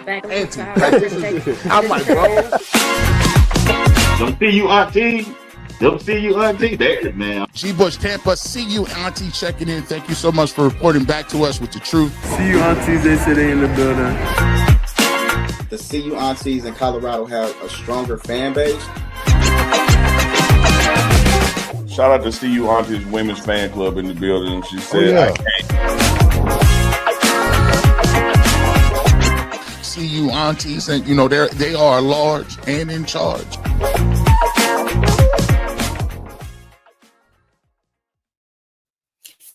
Back on Auntie. the I'm like, bro. Them Cu Aunties. Them Cu Aunties. There, man. G. Bush, Tampa, Cu Auntie checking in. Thank you so much for reporting back to us with the truth. Cu Aunties, they say they in the building. The Cu Aunties in Colorado have a stronger fan base. Shout out to Cu Aunties Women's Fan Club in the building. She said, I can't. Cu Aunties, and you know they are large and in charge.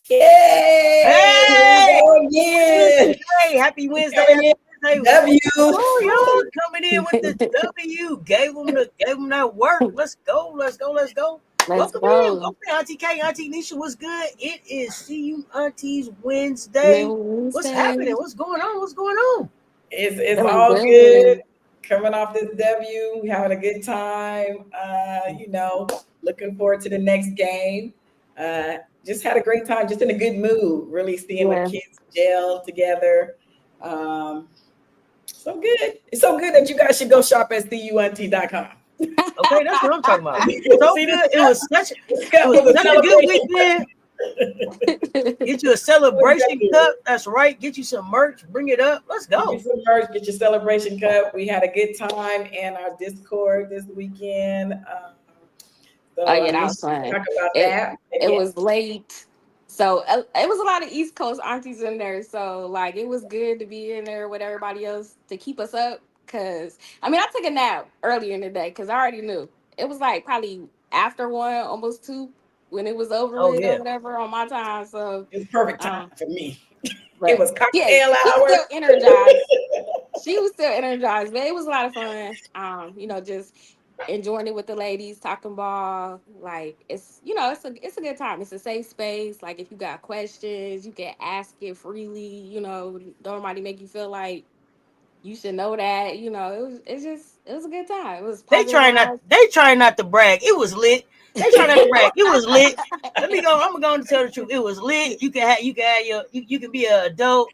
Yay! Hey! Again. Hey, happy Wednesday. W. Oh, y'all coming in with the W. Gave them that work. Let's go. Welcome in. Okay, Auntie K, Auntie Nisha, what's good? It is Cu Aunties Wednesday. What's happening? What's going on? It's all good. Coming off this W, having a good time. Looking forward to the next game. Just had a great time, just in a good mood, really seeing the kids gel together. So good. It's so good that you guys should go shop at cuauntie.com. Okay, that's what I'm talking about. So good. It was such a good weekend. Get you a celebration cup. That's right. Get you some merch. Bring it up. Let's go. Get you some merch. Get your celebration cup. We had a good time in our Discord this weekend. That was fun. Talk about that. It was late. So it was a lot of East Coast aunties in there. So like it was good to be in there with everybody else to keep us up. Cause I took a nap earlier in the day because I already knew. It was like probably after 1, almost 2 when it was over or whatever on my time. So it was perfect time for me. It was cocktail hour. Still energized. She was still energized, but it was a lot of fun. Just enjoying it with the ladies, talking ball. Like it's a good time. It's a safe space. Like if you got questions, you can ask it freely. Don't nobody make you feel like you should know that. It was a good time. It was They trying not to brag. It was lit. They trying not to brag. It was lit. I'm going to tell the truth. It was lit. You can be an adult.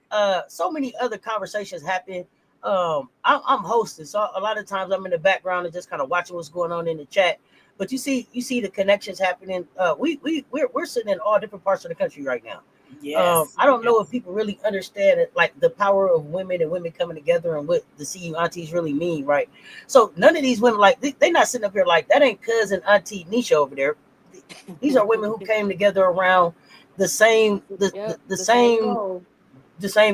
So many other conversations happen. I'm hosting, so a lot of times I'm in the background and just kind of watching what's going on in the chat. But you see the connections happening. We're sitting in all different parts of the country right now. Yes. I don't know if people really understand it, like the power of women and women coming together and what the Cu Aunties really mean, right? So none of these women, like they're not sitting up here like that ain't cousin Auntie Nisha over there. These are women who came together around the same same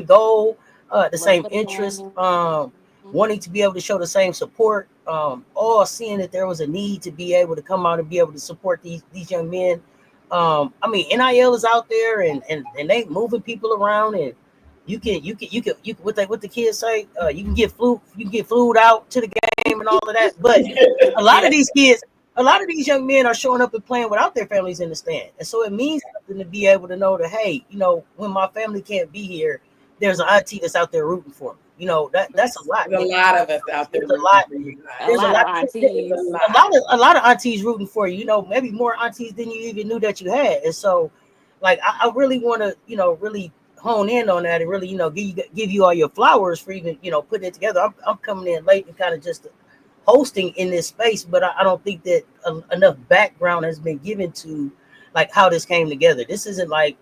goal, the same interest, wanting to be able to show the same support, all seeing that there was a need to be able to come out and be able to support these young men. NIL is out there and they moving people around, and you can what the kids say, you can get flued out to the game and all of that. But a lot of these young men are showing up and playing without their families in the stand. And so it means something to be able to know that, hey, when my family can't be here, there's an auntie that's out there rooting for me. That's a lot. There's a lot of us out there. There's a lot of aunties rooting for you. Maybe more aunties than you even knew that you had. And so, like, I really want to, really hone in on that and really, give you all your flowers for even, putting it together. I'm coming in late and kind of just hosting in this space, but I don't think that enough background has been given to like how this came together. This isn't like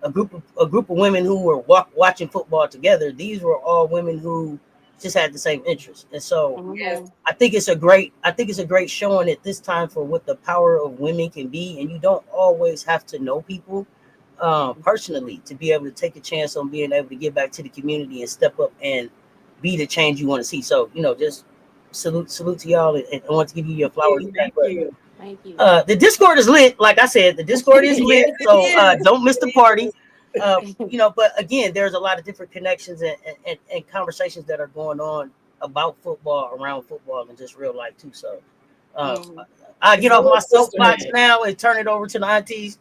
a group of women who were watching football together. These were all women who just had the same interests. And so I think it's a great showing at this time for what the power of women can be. And you don't always have to know people personally to be able to take a chance on being able to give back to the community and step up and be the change you want to see. So, just salute to y'all, and I want to give you your flowers. Thank you. The Discord is lit. Like I said, the Discord is lit. So don't miss the party. But again, there's a lot of different connections and conversations that are going on about football, around football, and just real life too. So I get off my soapbox now and turn it over to the aunties.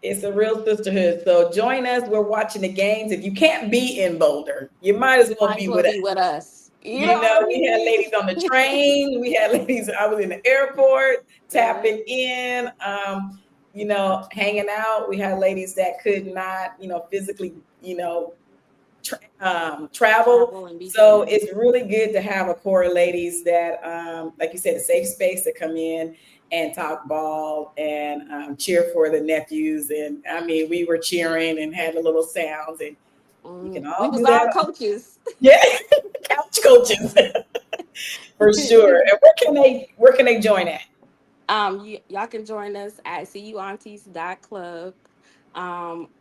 It's a real sisterhood. So join us. We're watching the games. If you can't be in Boulder, you might as well be with us. We had ladies on the train. We had ladies. I was in the airport tapping in, hanging out. We had ladies that could not, physically, travel. Travel and be So safe. it's really good to have a core of ladies that, like you said, a safe space to come in and talk ball and cheer for the nephews. And I mean, we were cheering and had the little sounds, and we can We all was do all that. coaches. Yeah, couch coaches for sure. And where can they join at? Y'all can join us at cuaunties.club.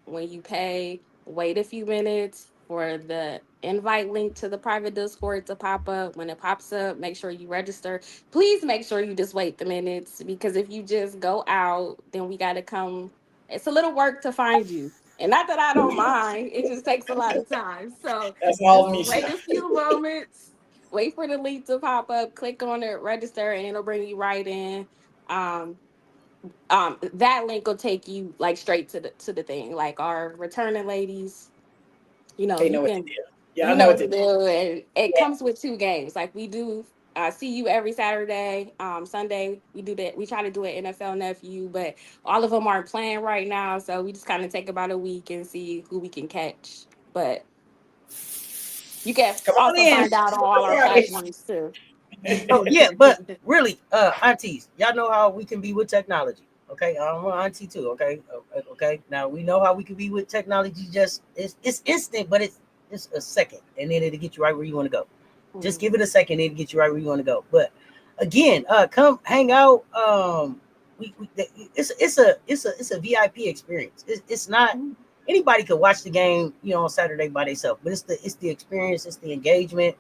When you pay, wait a few minutes for the invite link to the private Discord to pop up. When it pops up, make sure you register. Please make sure you just wait the minutes, because if you just go out, then we got to come. It's a little work to find you. And not that I don't mind, it just takes a lot of time. So That's all just Misha. wait a few moments, wait for the link to pop up, click on it, register, and it'll bring you right in. um that link will take you like straight to the thing, like our returning ladies. They You know what to can, do. Yeah, I you know know what what to to do. do, and it Yeah. comes with 2 games. Like we do see you every Saturday. Sunday we do that, we try to do an NFL nephew, but all of them aren't playing right now, so we just kind of take about a week and see who we can catch. But you can Come on also in. find out on all Super our Friday. platforms too. Oh yeah, but really, aunties, y'all know how we can be with technology. Okay, I'm an auntie too. Okay, okay. Now we know how we can be with technology. Just it's instant, but it's a second, and then it'll get you right where you want to go. Just give it a second, it'll get you right where you want to go. But again, come hang out. It's a VIP experience. It's not anybody could watch the game, on Saturday by themselves, but it's the experience, it's the engagement.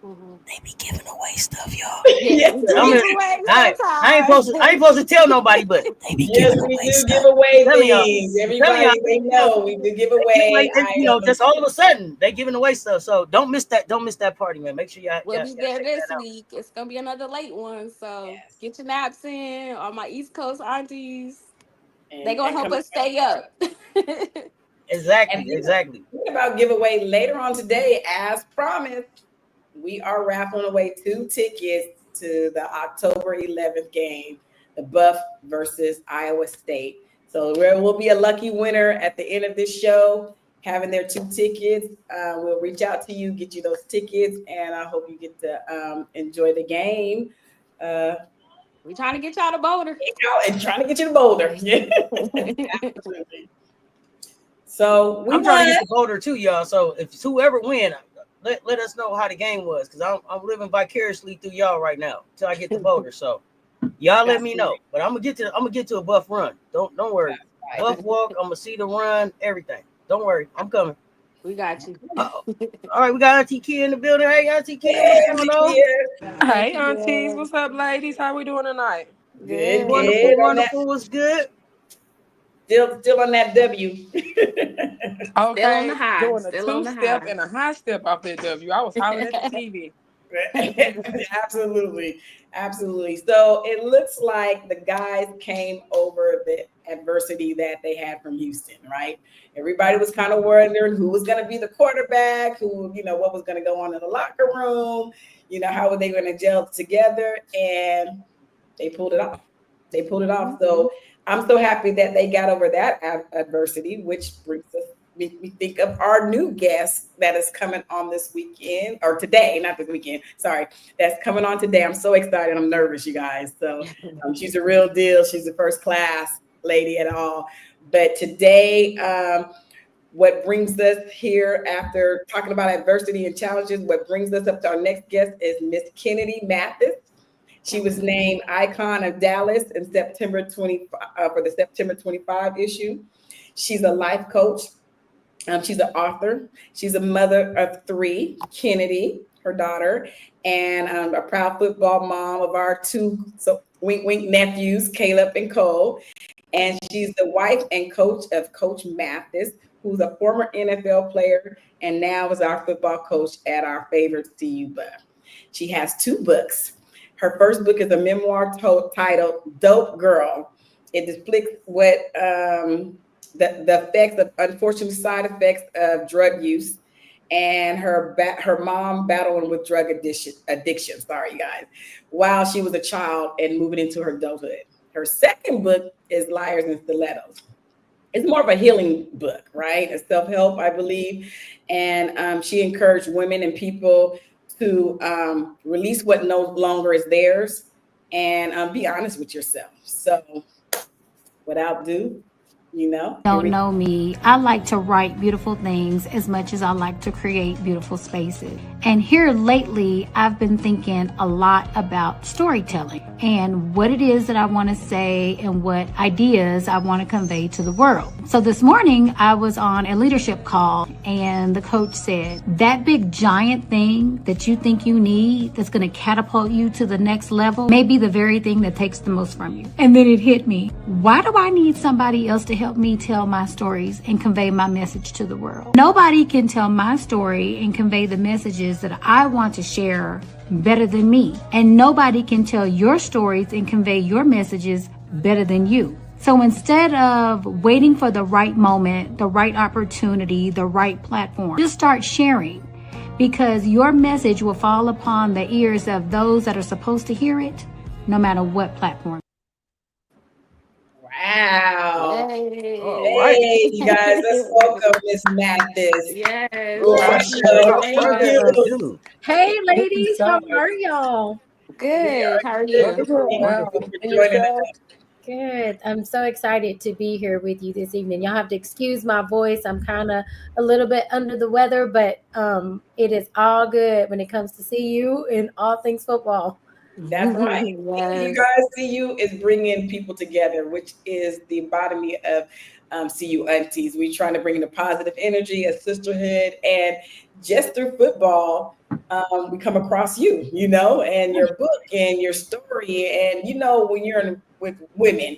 Mm-hmm. They be giving away stuff, y'all. Yeah, Yes, we we do I'm do. give gonna, away I ain't supposed to tell nobody, but they be Yes, giving we away do give stuff. away Telling y'all, things. telling y'all, Everybody, they know we do give they give away away, items. just all of a sudden they giving away stuff. So don't miss that. Don't miss that party, man. Make sure We'll be y'all there check this that out. week. It's gonna be another late one, so Yes. get your naps in. All my East Coast aunties, they And gonna help come us stay up. Exactly, and exactly. thinking about giveaway later on today, as promised, we are raffling away 2 tickets to the October 11th game, the Buff versus Iowa State. So there will be a lucky winner at the end of this show having their 2 tickets. We'll reach out to you, get you those tickets, and I hope you get to enjoy the game. Uh, We trying to get y'all to Boulder. and trying to get you to Boulder. Yeah, absolutely. So we I'm trying to won. get the Boulder too, y'all. So if it's whoever win, let us know how the game was, because I'm living vicariously through y'all right now till I get the Boulder. So y'all let That's me know. But I'm gonna get to a Buff run. Don't worry. right. Buff walk. I'm gonna see the run. Everything. Don't worry. I'm coming. We got you. Uh-oh. All right, we got Auntie Kia in the building. Hey, Auntie Kia, what's Yeah, going on? Hey, Hey, aunties. Kia. What's up, ladies? How we doing tonight? good, Good. Wonderful, good on that. wonderful. Was good. Still on that W. Still on the Okay, high. doing a Still on the two-step high. and a high step off that W. I was hollering at the TV. Absolutely, absolutely. So it looks like the guys came over the adversity that they had from Houston, right? Everybody was kind of wondering who was going to be the quarterback, who, what was going to go on in the locker room, how were they going to gel together, and they pulled it off. They pulled it off. So I'm so happy that they got over that adversity, which brings us me think of our new guest that is coming on this weekend, or today, not this weekend. Sorry, that's coming on today. I'm so excited. I'm nervous, you guys. So she's a real deal. She's a first class lady at all. But today, what brings us here after talking about adversity and challenges, what brings us up to our next guest is Miss Kennedy Mathis. She was named Icon of Dallas in September 20 for the September 25 issue. She's a life coach. She's an author. She's a mother of 3, Kennedy, her daughter, and a proud football mom of our 2 wink wink nephews, Caleb and Cole. And she's the wife and coach of Coach Mathis, who's a former NFL player and now is our football coach at our favorite CU Buff. She has 2 books. Her first book is a memoir titled "Dope Girl." It depicts what the effects of unfortunate side effects of drug use and her mom battling with drug addiction. Sorry, guys, while she was a child and moving into her adulthood. Her second book is Liars and Stilettos. it's more of a healing book, right? A self-help, I believe. And she encouraged women and people to release what no longer is theirs and be honest with yourself. So without do, here Don't we know me, I like to write beautiful things as much as I like to create beautiful spaces. And here lately, I've been thinking a lot about storytelling and what it is that I want to say and what ideas I want to convey to the world. So this morning, I was on a leadership call and the coach said, that big giant thing that you think you need that's going to catapult you to the next level may be the very thing that takes the most from you. And then it hit me. Why do I need somebody else to help me tell my stories and convey my message to the world? Nobody can tell my story and convey the messages that I want to share better than me. And nobody can tell your stories and convey your messages better than you. So instead of waiting for the right moment, the right opportunity, the right platform, just start sharing, because your message will fall upon the ears of those that are supposed to hear it, no matter what platform. Wow. Hey. All right. Hey, you guys, let's welcome Miss Mathis Yes. to our show. How are you? Hey, Thank you ladies, so how much. are y'all? We are Good. How are good. you? Thank you for And joining yourself? us. Good. I'm so excited to be here with you this evening. Y'all have to excuse my voice. I'm kind of a little bit under the weather, but it is all good when it comes to see you and all things football. That's right. You Yes. guys, CU is bringing people together, which is the embodiment of CU Aunties. We're trying to bring in a positive energy, a sisterhood, and just through football, we come across and your book and your story. And when you're with women,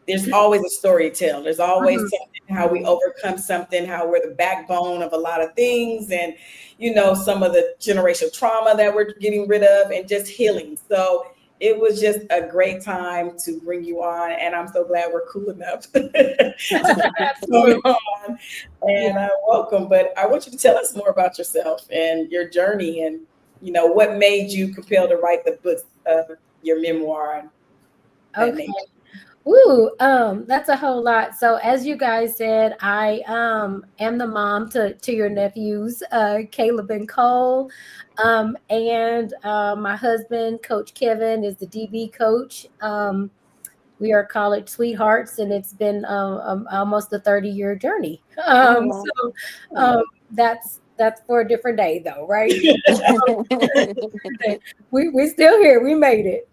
there's always a story to tell. There's always Mhm. something, how we overcome something, how we're the backbone of a lot of things, and some of the generational trauma that we're getting rid of, and just healing. So it was just a great time to bring you on, and I'm so glad we're cool enough to come on. And welcome. But I want you to tell us more about yourself and your journey, and what made you compelled to write the book of your memoir and that Okay. nature. Ooh, that's a whole lot. So as you guys said, I am the mom to your nephews, Caleb and Cole. And my husband, Coach Kevin, is the DB coach. We are college sweethearts, and it's been almost a 30-year journey. Oh, So that's for a different day, though, right? We still here. We made it.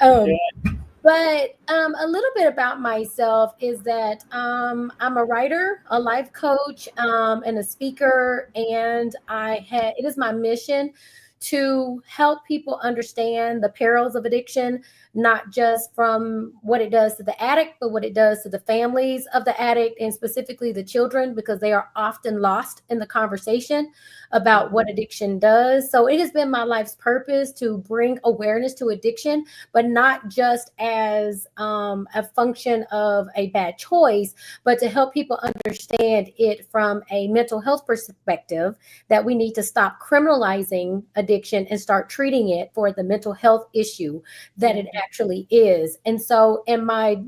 But a little bit about myself is that I'm a writer, a life coach, and a speaker, and it is my mission to help people understand the perils of addiction, not just from what it does to the addict, but what it does to the families of the addict, and specifically the children, because they are often lost in the conversation about what addiction does. So it has been my life's purpose to bring awareness to addiction, but not just as a function of a bad choice, but to help people understand it from a mental health perspective, that we need to stop criminalizing addiction and start treating it for the mental health issue that it actually is. And so in my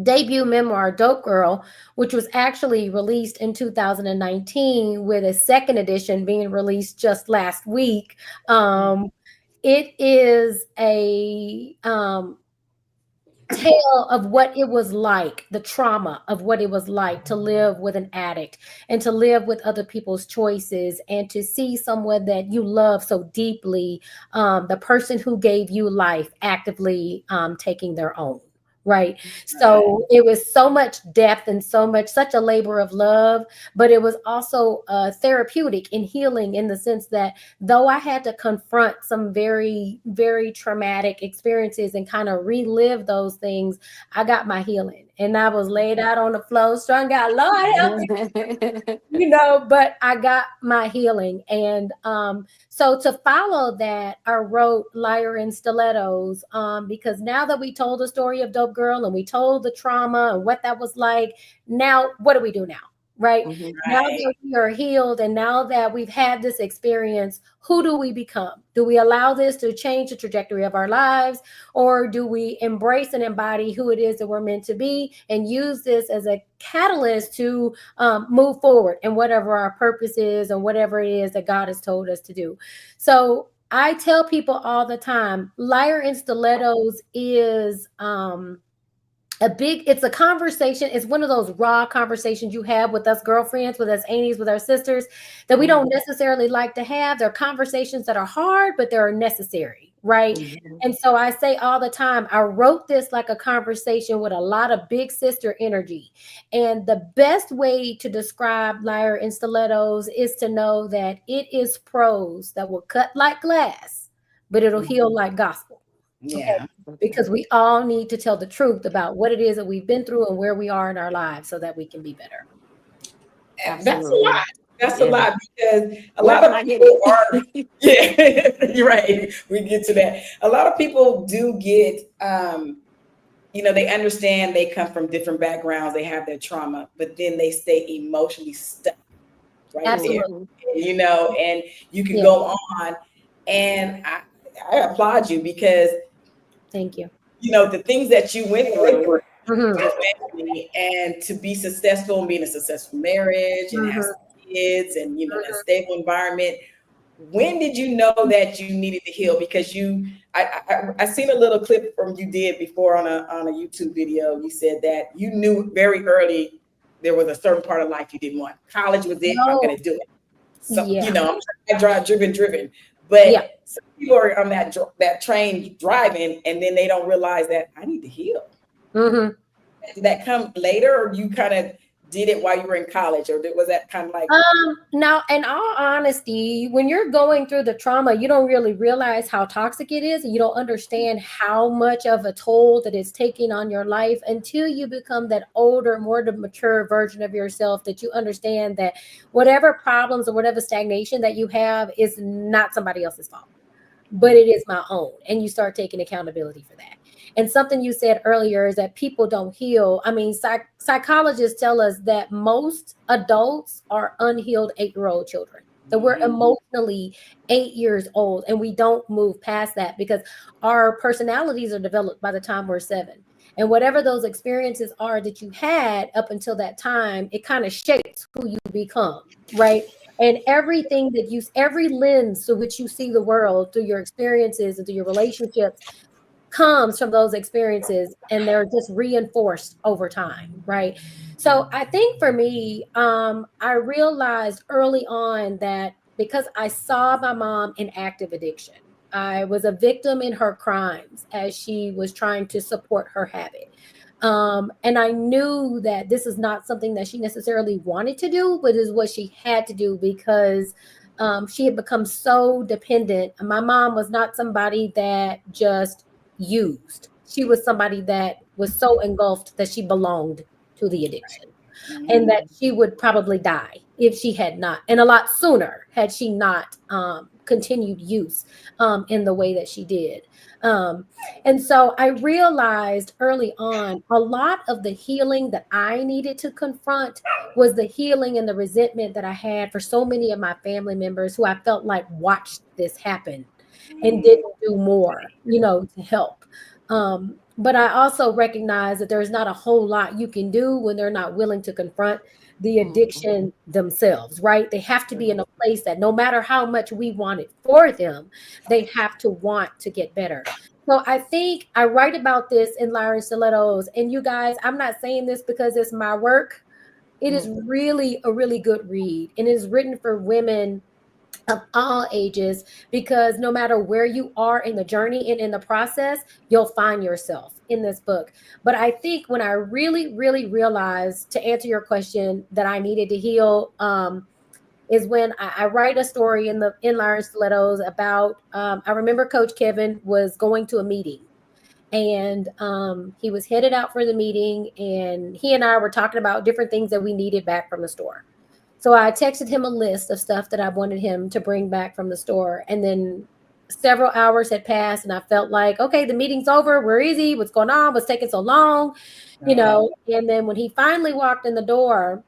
debut memoir, Dope Girl, which was actually released in 2019 with a second edition being released just last week, it is a tale of what it was like, the trauma of what it was like to live with an addict and to live with other people's choices, and to see someone that you love so deeply, the person who gave you life, actively taking their own. Right. So it was so much depth and such a labor of love, but it was also therapeutic and healing, in the sense that though I had to confront some very, very traumatic experiences and kind of relive those things, I got my healing, and I was laid out on the floor, strung out, Lord help me, but I got my healing. And so to follow that, I wrote Liar in Stilettos, because now that we told the story of Dope Girl and we told the trauma and what that was like, now what do we do now? right? Mhm. Now that we are healed and now that we've had this experience, who do we become? Do we allow this to change the trajectory of our lives, or do we embrace and embody who it is that we're meant to be and use this as a catalyst to move forward in whatever our purpose is or whatever it is that God has told us to do? So I tell people all the time, Liar in Stilettos is it's a conversation. It's one of those raw conversations you have with us girlfriends, with us aunties, with our sisters that we don't necessarily like to have. They're conversations that are hard, but they're necessary, right? And so I say all the time, I wrote this like a conversation with a lot of big sister energy. And the best way to describe Liar in Stilettos is to know that it is prose that will cut like glass, but it'll heal like gospel. Yeah. Because we all need to tell the truth about what it is that we've been through and where we are in our lives so that we can be better. That's a lot. That's a lot because a Where lot can of I get people it? are, yeah, you're right. We get to that. A lot of people do get, they understand they come from different backgrounds, they have their trauma, but then they stay emotionally stuck right Absolutely. there, and you can go on. And I applaud you because thank you. The things that you went through with your family and to be successful and be in a successful marriage and have kids and a stable environment. When did you know that you needed to heal? Because I seen a little clip from you did before on a YouTube video. You said that you knew very early there was a certain part of life you didn't want. College was it. I'm going to do it. So I drive driven. But some people are on that train driving, and then they don't realize that I need to heal. Did that come later, or you kind of did it while you were in college, or was that kind of like? Now, in all honesty, when you're going through the trauma, you don't really realize how toxic it is, and you don't understand how much of a toll that it's taking on your life until you become that older, more mature version of yourself, that you understand that whatever problems or whatever stagnation that you have is not somebody else's fault, but it is my own. And you start taking accountability for that. And something you said earlier is that people don't heal. I mean, psychologists tell us that most adults are unhealed 8-year-old children. That we're emotionally 8 years old and we don't move past that because our personalities are developed by the time we're 7. And whatever those experiences are that you had up until that time, it kind of shapes who you become, right? And everything every lens through which you see the world, through your experiences and through your relationships, comes from those experiences, and they're just reinforced over time, right? So I think for me, I realized early on that because I saw my mom in active addiction, I was a victim in her crimes as she was trying to support her habit. And I knew that this is not something that she necessarily wanted to do, but is what she had to do because she had become so dependent. My mom was not somebody that just used. She was somebody that was so engulfed that she belonged to the addiction. And that she would probably die if she had not, and a lot sooner had she not continued use in the way that she did. And so I realized early on a lot of the healing that I needed to confront was the healing and the resentment that I had for so many of my family members who I felt like watched this happen and didn't do more, to help. But I also recognize that there's not a whole lot you can do when they're not willing to confront the addiction themselves, right? They have to be in a place that no matter how much we want it for them, they have to want to get better. So I think I write about this in Liar in Stilettos. And you guys, I'm not saying this because it's my work. It is really a really good read. And it is written for women of all ages, because no matter where you are in the journey and in the process, you'll find yourself in this book. But I think when I really, really realized, to answer your question, that I needed to heal, is when I write a story in Liar in Stilettos about, I remember Coach Kevin was going to a meeting. And he was headed out for the meeting, and he and I were talking about different things that we needed back from the store. So I texted him a list of stuff that I wanted him to bring back from the store. And then several hours had passed, and I felt like, okay, the meeting's over. Where is he? What's going on? What's taking so long? And then when he finally walked in the door,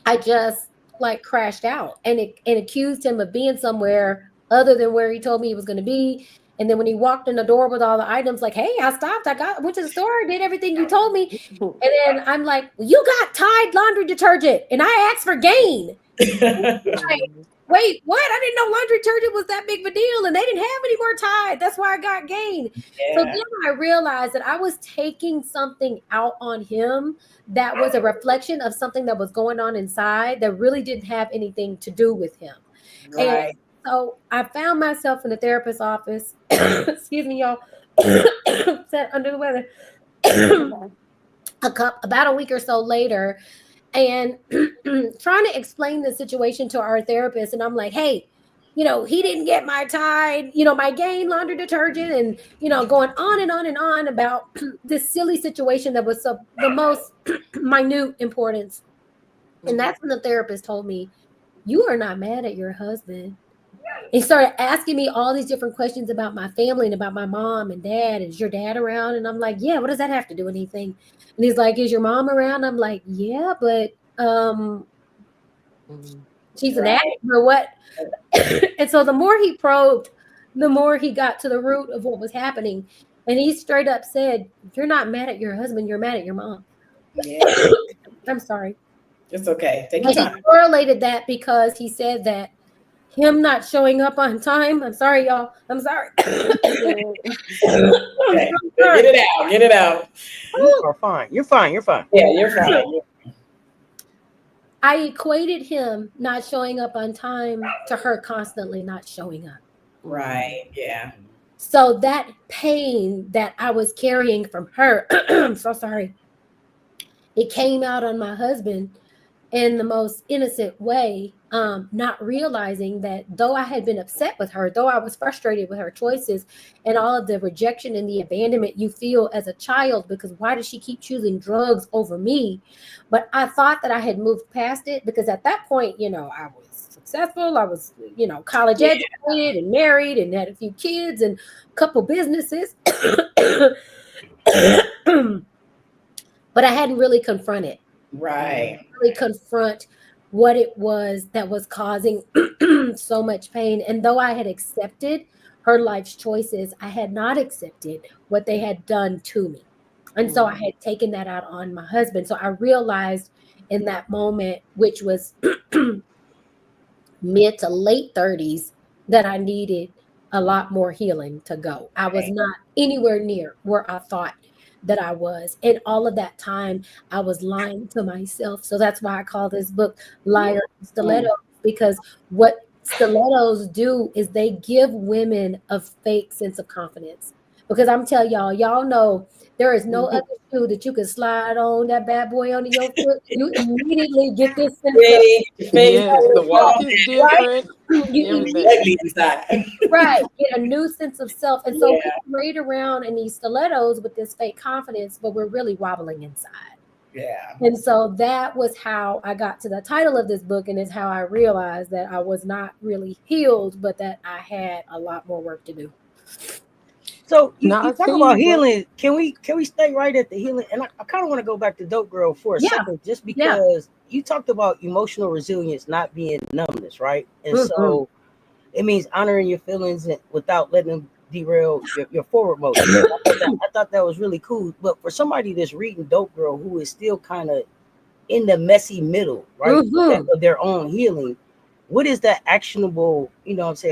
I just like crashed out and accused him of being somewhere other than where he told me he was going to be. And then when he walked in the door with all the items, like, hey, I stopped, went to the store, did everything you told me. And then I'm like, well, you got Tide laundry detergent and I asked for Gain. Like, wait, what? I didn't know laundry detergent was that big of a deal, and they didn't have any more Tide. That's why I got Gain. So then I realized that I was taking something out on him that was a reflection of something that was going on inside that really didn't have anything to do with him. Right. And so I found myself in the therapist's office. Excuse me, y'all. Sat under the weather. About a week or so later, and trying to explain the situation to our therapist. And I'm like, hey, he didn't get my Tide, my Gain laundry detergent, and, going on and on and on about this silly situation that was the most minute importance. And that's when the therapist told me, you are not mad at your husband. He started asking me all these different questions about my family and about my mom and dad. Is your dad around? And I'm like, yeah, what does that have to do with anything? And he's like, is your mom around? I'm like, yeah, but she's an addict or what? And so the more he probed, the more he got to the root of what was happening. And he straight up said, you're not mad at your husband, you're mad at your mom. Yeah. I'm sorry. It's okay. Take your time. He correlated that because he said that him not showing up on time. I'm sorry, y'all. I'm sorry. Okay. Get it out. You are fine. You're fine. You're fine. Yeah, you're fine. I equated him not showing up on time to her constantly not showing up. Right. Yeah. So that pain that I was carrying from her, I'm so sorry, it came out on my husband in the most innocent way, not realizing that though I had been upset with her, though I was frustrated with her choices and all of the rejection and the abandonment you feel as a child, because why does she keep choosing drugs over me? But I thought that I had moved past it because at that point, I was successful. I was, college educated and married and had a few kids and a couple businesses. But I hadn't really confronted. Right. Really confront what it was that was causing so much pain. And though I had accepted her life's choices, I had not accepted what they had done to me. And so I had taken that out on my husband. So I realized in that moment, which was mid to late 30s, that I needed a lot more healing to go. I was not anywhere near where I thought that I was. And all of that time, I was lying to myself. So that's why I call this book Liar and Stilettos, because what stilettos do is they give women a fake sense of confidence. Because I'm telling y'all know there is no other shoe that you can slide on that bad boy under your foot. You immediately get this sense the walk is different. Right, get a new sense of self. And so we parade around in these stilettos with this fake confidence, but we're really wobbling inside. Yeah. And so that was how I got to the title of this book, and it's how I realized that I was not really healed, but that I had a lot more work to do. So you talk about healing. Can we stay right at the healing? And I kind of want to go back to Dope Girl for a second, just because you talked about emotional resilience not being numbness, right? And so it means honoring your feelings without letting them derail your forward motion. I thought that was really cool. But for somebody that's reading Dope Girl who is still kind of in the messy middle, right, of their own healing, what is that actionable,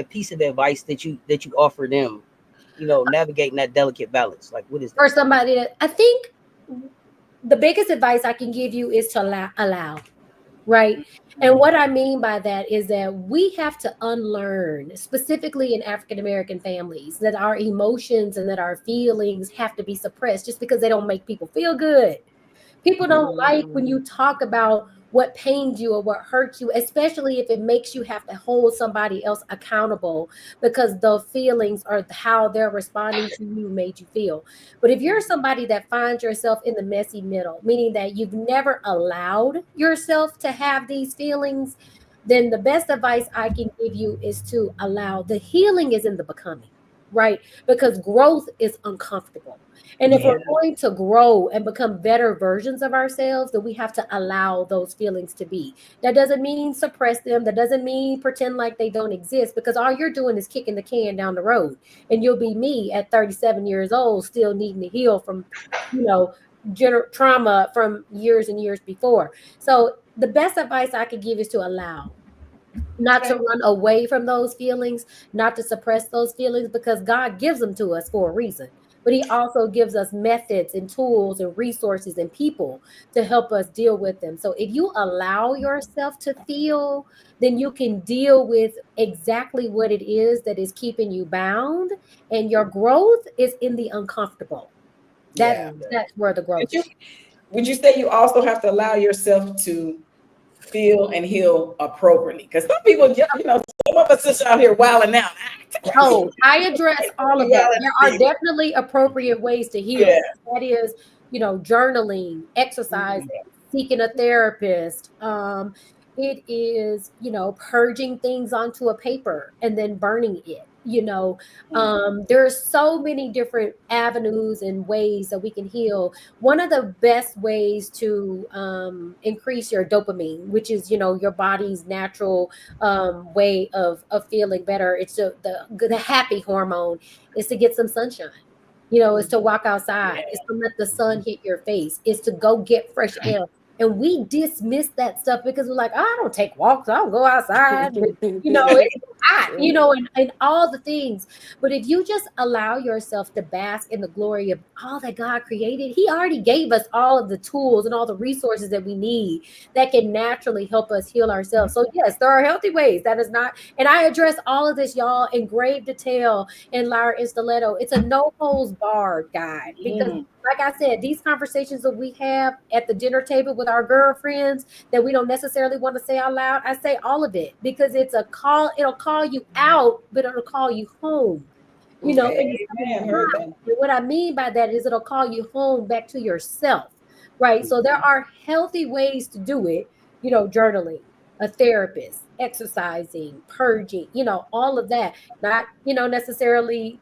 piece of advice that you offer them? Navigating that delicate balance. Like, what is that? For somebody that I think the biggest advice I can give you is to allow, right? And what I mean by that is that we have to unlearn, specifically in African American families, that our emotions and that our feelings have to be suppressed just because they don't make people feel good. People don't like when you talk about what pains you or what hurts you, especially if it makes you have to hold somebody else accountable because the feelings or how they're responding to you made you feel. But if you're somebody that finds yourself in the messy middle, meaning that you've never allowed yourself to have these feelings, then the best advice I can give you is to allow. The healing is in the becoming. right? Because growth is uncomfortable. And if we're going to grow and become better versions of ourselves, then we have to allow those feelings to be. That doesn't mean suppress them. That doesn't mean pretend like they don't exist, because all you're doing is kicking the can down the road. And you'll be me at 37 years old, still needing to heal from, you know, trauma from years and years before. So the best advice I could give is to allow, not to run away from those feelings, not to suppress those feelings, because God gives them to us for a reason. But he also gives us methods and tools and resources and people to help us deal with them. So if you allow yourself to feel, then you can deal with exactly what it is that is keeping you bound. And your growth is in the uncomfortable. That's where the growth is. Would you say you also have to allow yourself to feel and heal appropriately? Because some people, you know, some of us just out here wilding out. Oh, I address all of that. There are definitely appropriate ways to heal. Yeah. That is, you know, journaling, exercising, seeking a therapist. It is, you know, purging things onto a paper and then burning it. You know, there's so many different avenues and ways that we can heal. One of the best ways to increase your dopamine, which is, you know, your body's natural way of feeling better, it's the happy hormone, is to get some sunshine. You know, is to walk outside, is to let the sun hit your face, is to go get fresh air. And we dismiss that stuff because we're like, oh, I don't take walks, I don't go outside. You know, it's hot, you know, and all the things. But if you just allow yourself to bask in the glory of all that God created, he already gave us all of the tools and all the resources that we need that can naturally help us heal ourselves. So yes, there are healthy ways. That is not, and I address all of this, y'all, in grave detail in Lyra in Stiletto. It's a no holds barred guide, because like I said, these conversations that we have at the dinner table with our girlfriends that we don't necessarily want to say out loud, I say all of it because it's a call. It'll call you out, but it'll call you home. You know, and what I mean by that is it'll call you home back to yourself, right? So there are healthy ways to do it. You know, journaling, a therapist, exercising, purging, you know, all of that. Not, you know, necessarily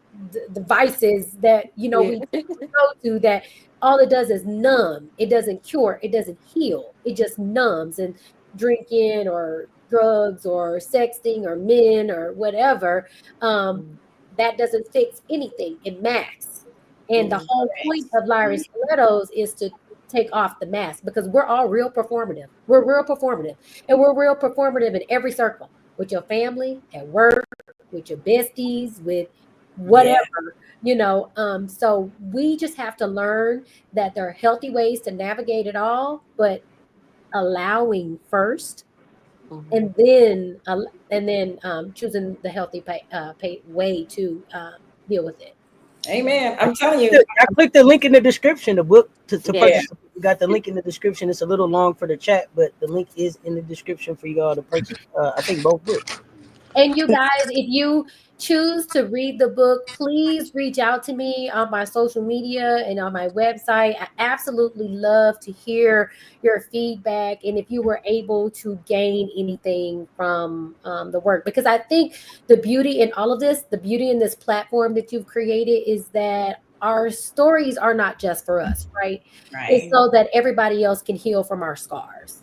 the vices that, you know, we go to, that all it does is numb. It doesn't cure, it doesn't heal. It just numbs. And drinking or drugs or sexting or men or whatever, that doesn't fix anything. It masks. And the whole point of Lyra Stilettos is to take off the mask, because we're all real performative. We're real performative. And we're real performative in every circle, with your family, at work, with your besties, with whatever, you know. So we just have to learn that there are healthy ways to navigate it all, but allowing first, and then choosing the healthy way to deal with it. Amen. I'm telling you. I clicked the link in the description. The book to purchase. We got the link in the description. It's a little long for the chat, but the link is in the description for you all to purchase. I think both books. And you guys, if you choose to read the book, please reach out to me on my social media and on my website. I absolutely love to hear your feedback, and if you were able to gain anything from the work. Because I think the beauty in all of this, the beauty in this platform that you've created, is that our stories are not just for us, right? It's so that everybody else can heal from our scars.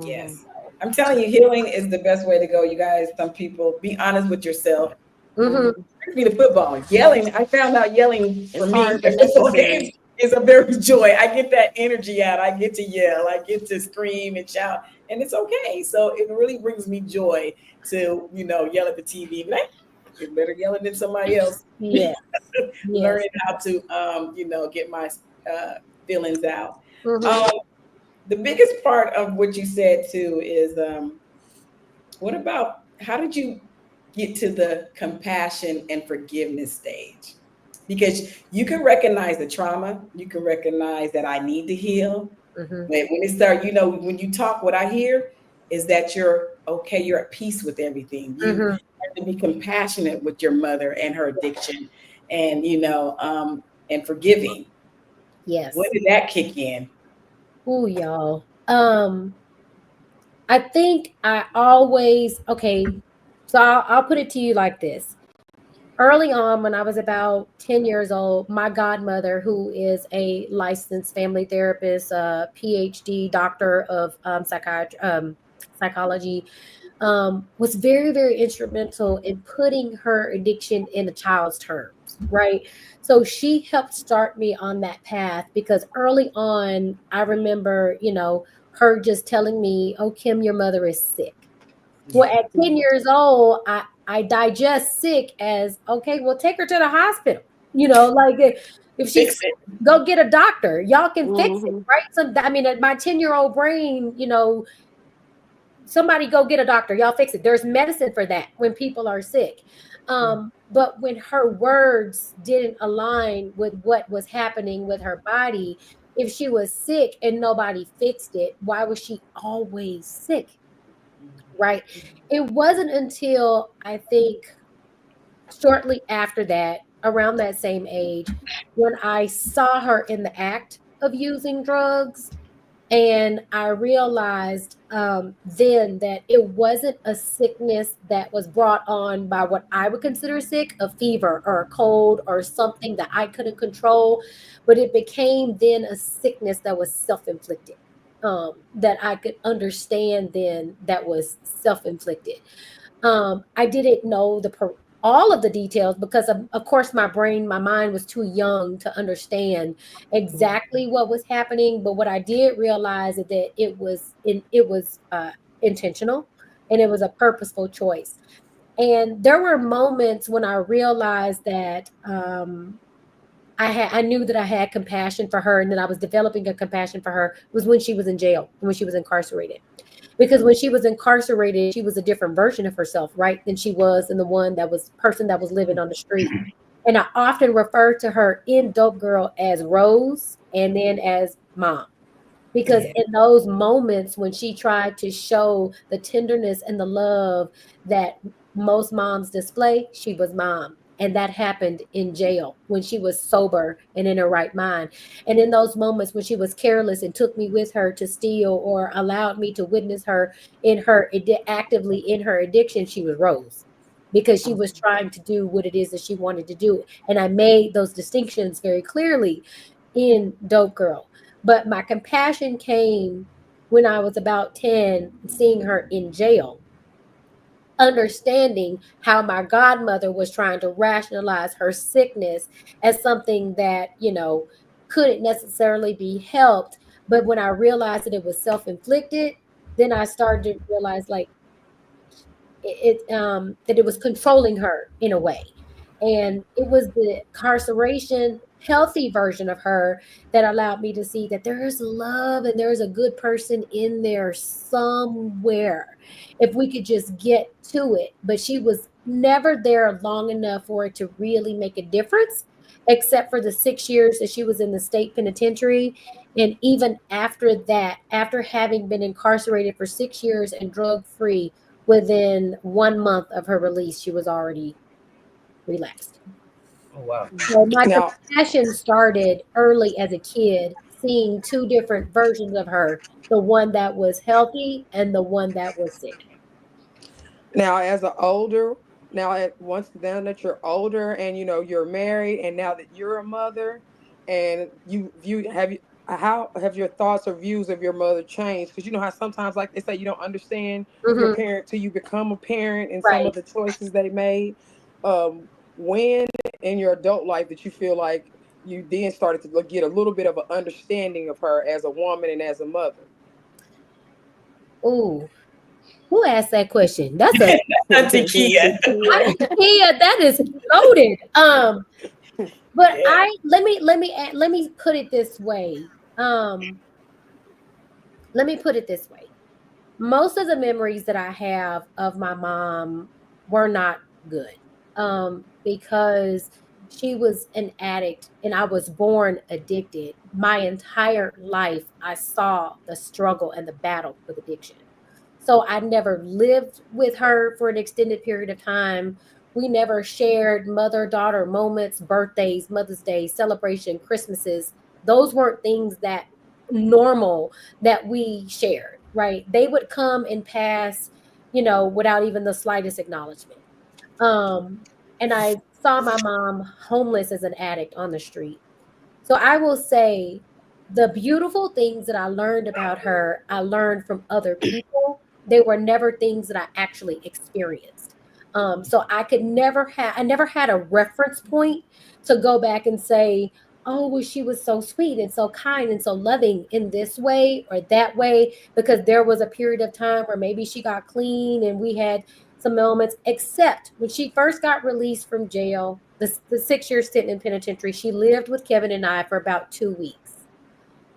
Yes. I'm telling you, healing is the best way to go, you guys. Some people, be honest with yourself. Brings me to football. Yelling, I found out yelling for me is a very joy. I get that energy out. I get to yell. I get to scream and shout, and it's okay. So it really brings me joy to, you know, yell at the TV. Like, you're better yelling than somebody else. Learning how to, you know, get my feelings out. The biggest part of what you said too is, what about, how did you get to the compassion and forgiveness stage? Because you can recognize the trauma, you can recognize that I need to heal. When it starts, you know, when you talk, what I hear is that you're okay, you're at peace with everything. You have to be compassionate with your mother and her addiction, and, you know, and forgiving. Yes. When did that kick in? Ooh, y'all. I think I always, okay, so I'll put it to you like this. early on, when I was about 10 years old, my godmother, who is a licensed family therapist, PhD, doctor of psychology, was very, very instrumental in putting her addiction in a child's terms, right? So she helped start me on that path because early on, I remember, her just telling me, "Oh, Kim, your mother is sick." Well, at 10 years old, I digest sick as, okay, well, take her to the hospital. Like if she's sick, go get a doctor. Y'all can fix it, right? So, I mean, my 10-year-old brain, somebody go get a doctor. Y'all fix it. There's medicine for that when people are sick. But when her words didn't align with what was happening with her body, if she was sick and nobody fixed it, why was she always sick? Right. It wasn't until I think shortly after that, around that same age, when I saw her in the act of using drugs. And I realized then that it wasn't a sickness that was brought on by what I would consider sick, a fever or a cold or something that I couldn't control, but it became then a sickness that was self-inflicted, that I could understand then that was self-inflicted. I didn't know all of the details because of course my mind was too young to understand exactly what was happening. But what I did realize is that it was intentional, and it was a purposeful choice. And there were moments when I realized that I knew that I had compassion for her, and that I was developing a compassion for her was when she was in jail, when she was incarcerated. Because when she was incarcerated, she was a different version of herself, right, than she was in the person that was living on the street. And I often refer to her in Dope Girl as Rose and then as Mom. Because in those moments when she tried to show the tenderness and the love that most moms display, she was Mom. And that happened in jail when she was sober and in her right mind. And in those moments when she was careless and took me with her to steal or allowed me to witness her actively in her addiction, she was Rose, because she was trying to do what it is that she wanted to do. And I made those distinctions very clearly in Dope Girl. But my compassion came when I was about 10, seeing her in jail, understanding how my godmother was trying to rationalize her sickness as something that, couldn't necessarily be helped. But when I realized that it was self-inflicted, then I started to realize like that it was controlling her in a way. And it was the incarceration healthy version of her that allowed me to see that there is love and there's a good person in there somewhere if we could just get to it. But she was never there long enough for it to really make a difference, except for the 6 years that she was in the state penitentiary. And even after that, after having been incarcerated for 6 years and drug free, within 1 month of her release, she was already relapsed. Oh, wow. So my compassion started early as a kid, seeing two different versions of her, the one that was healthy and the one that was sick. Now, once now that you're older and you're married, and now that you're a mother, and how have your thoughts or views of your mother changed? Because you know how sometimes, like they say, you don't understand your parent till you become a parent, and some of the choices they made. When in your adult life that you feel like you then started to get a little bit of an understanding of her as a woman and as a mother? Ooh. Who asked that question? That's a Auntie Kia. Kia, that is loaded. But let me put it this way. Let me put it this way. Most of the memories that I have of my mom were not good, because she was an addict and I was born addicted. My entire life, I saw the struggle and the battle with addiction. So I never lived with her for an extended period of time. We never shared mother-daughter moments, birthdays, Mother's Day, celebration, Christmases. Those weren't things that normal that we shared, right? They would come and pass, without even the slightest acknowledgement. And I saw my mom homeless as an addict on the street. So I will say the beautiful things that I learned about her, I learned from other people. They were never things that I actually experienced. So I never had a reference point to go back and say, oh, well, she was so sweet and so kind and so loving in this way or that way, because there was a period of time where maybe she got clean and we had some moments, except when she first got released from jail, the 6 year stint in penitentiary, she lived with Kevin and I for about 2 weeks.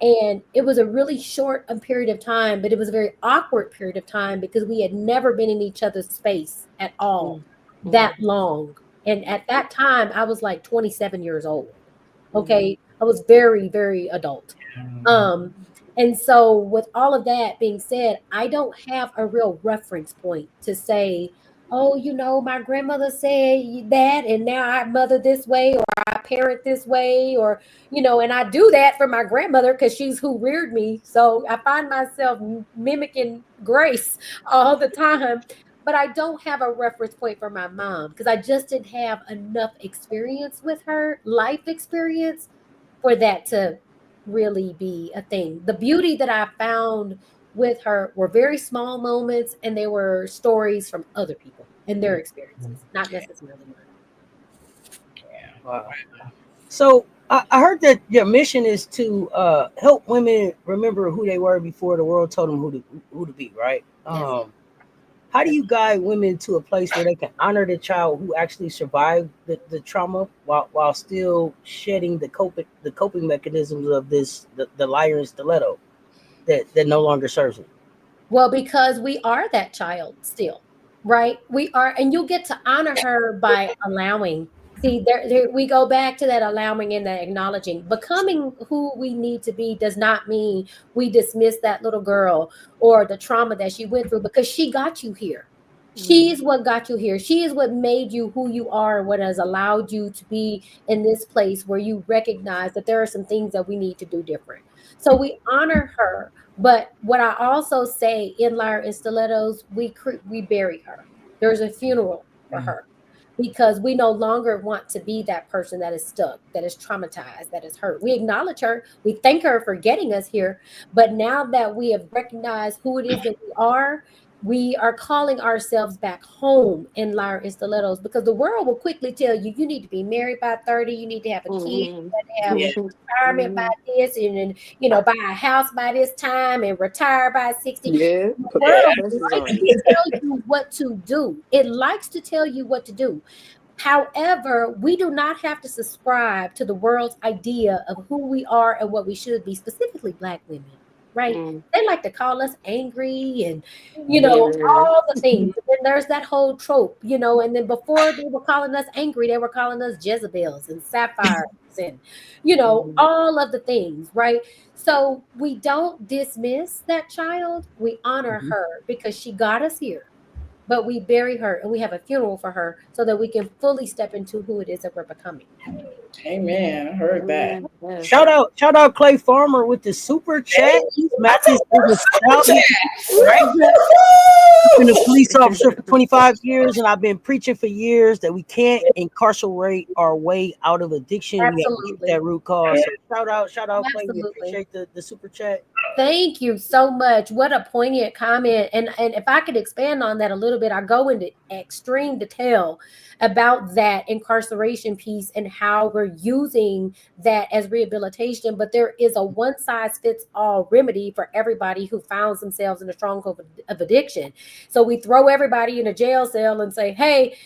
And it was a really short period of time, but it was a very awkward period of time because we had never been in each other's space at all that long. And at that time, I was like 27 years old. Okay. I was very, very adult. And so, with all of that being said, I don't have a real reference point to say, oh, my grandmother said that, and now I mother this way, or I parent this way, or, and I do that for my grandmother because she's who reared me. So I find myself mimicking Grace all the time. But I don't have a reference point for my mom because I just didn't have enough experience with her, life experience, for that to really be a thing. The beauty that I found with her were very small moments, and they were stories from other people and their experiences, not necessarily mine. Wow. So I heard that your mission is to help women remember who they were before the world told them who to be, right? Yes. How do you guide women to a place where they can honor the child who actually survived the trauma while still shedding the coping mechanisms of the liar and stiletto that no longer serves them? Well, because we are that child still, right? We are, and you'll get to honor her by allowing. See, there we go back to that allowing and that acknowledging. Becoming who we need to be does not mean we dismiss that little girl or the trauma that she went through, because she got you here. She's what got you here. She is what made you who you are, what has allowed you to be in this place where you recognize that there are some things that we need to do different. So we honor her. But what I also say in Lyre and Stilettos, we bury her. There's a funeral for her because we no longer want to be that person that is stuck, that is traumatized, that is hurt. We acknowledge her. We thank her for getting us here. But now that we have recognized who it is that we are calling ourselves back home in Lyre and Stilettos, because the world will quickly tell you, you need to be married by 30, you need to have a kid, you need to have retirement by this, and then, buy a house by this time and retire by 60. Yeah. The world likes to tell you what to do. It likes to tell you what to do. However, we do not have to subscribe to the world's idea of who we are and what we should be, specifically Black women. Right? They like to call us angry and, all the things. And then there's that whole trope, and then before they were calling us angry, they were calling us Jezebels and Sapphires and, all of the things, right? So we don't dismiss that child. We honor her because she got us here, but we bury her and we have a funeral for her so that we can fully step into who it is that we're becoming. Amen. I heard that. Shout out Clay Farmer with the super chat. Mathis is been a police officer for 25 years, and I've been preaching for years that we can't incarcerate our way out of addiction. Absolutely. We have to treat that root cause. So shout out Clay. We appreciate the super chat. Thank you so much. What a poignant comment. And if I could expand on that a little bit, I go into extreme detail about that incarceration piece and how we're using that as rehabilitation. But there is a one size fits all remedy for everybody who finds themselves in a stronghold of addiction. So we throw everybody in a jail cell and say, hey,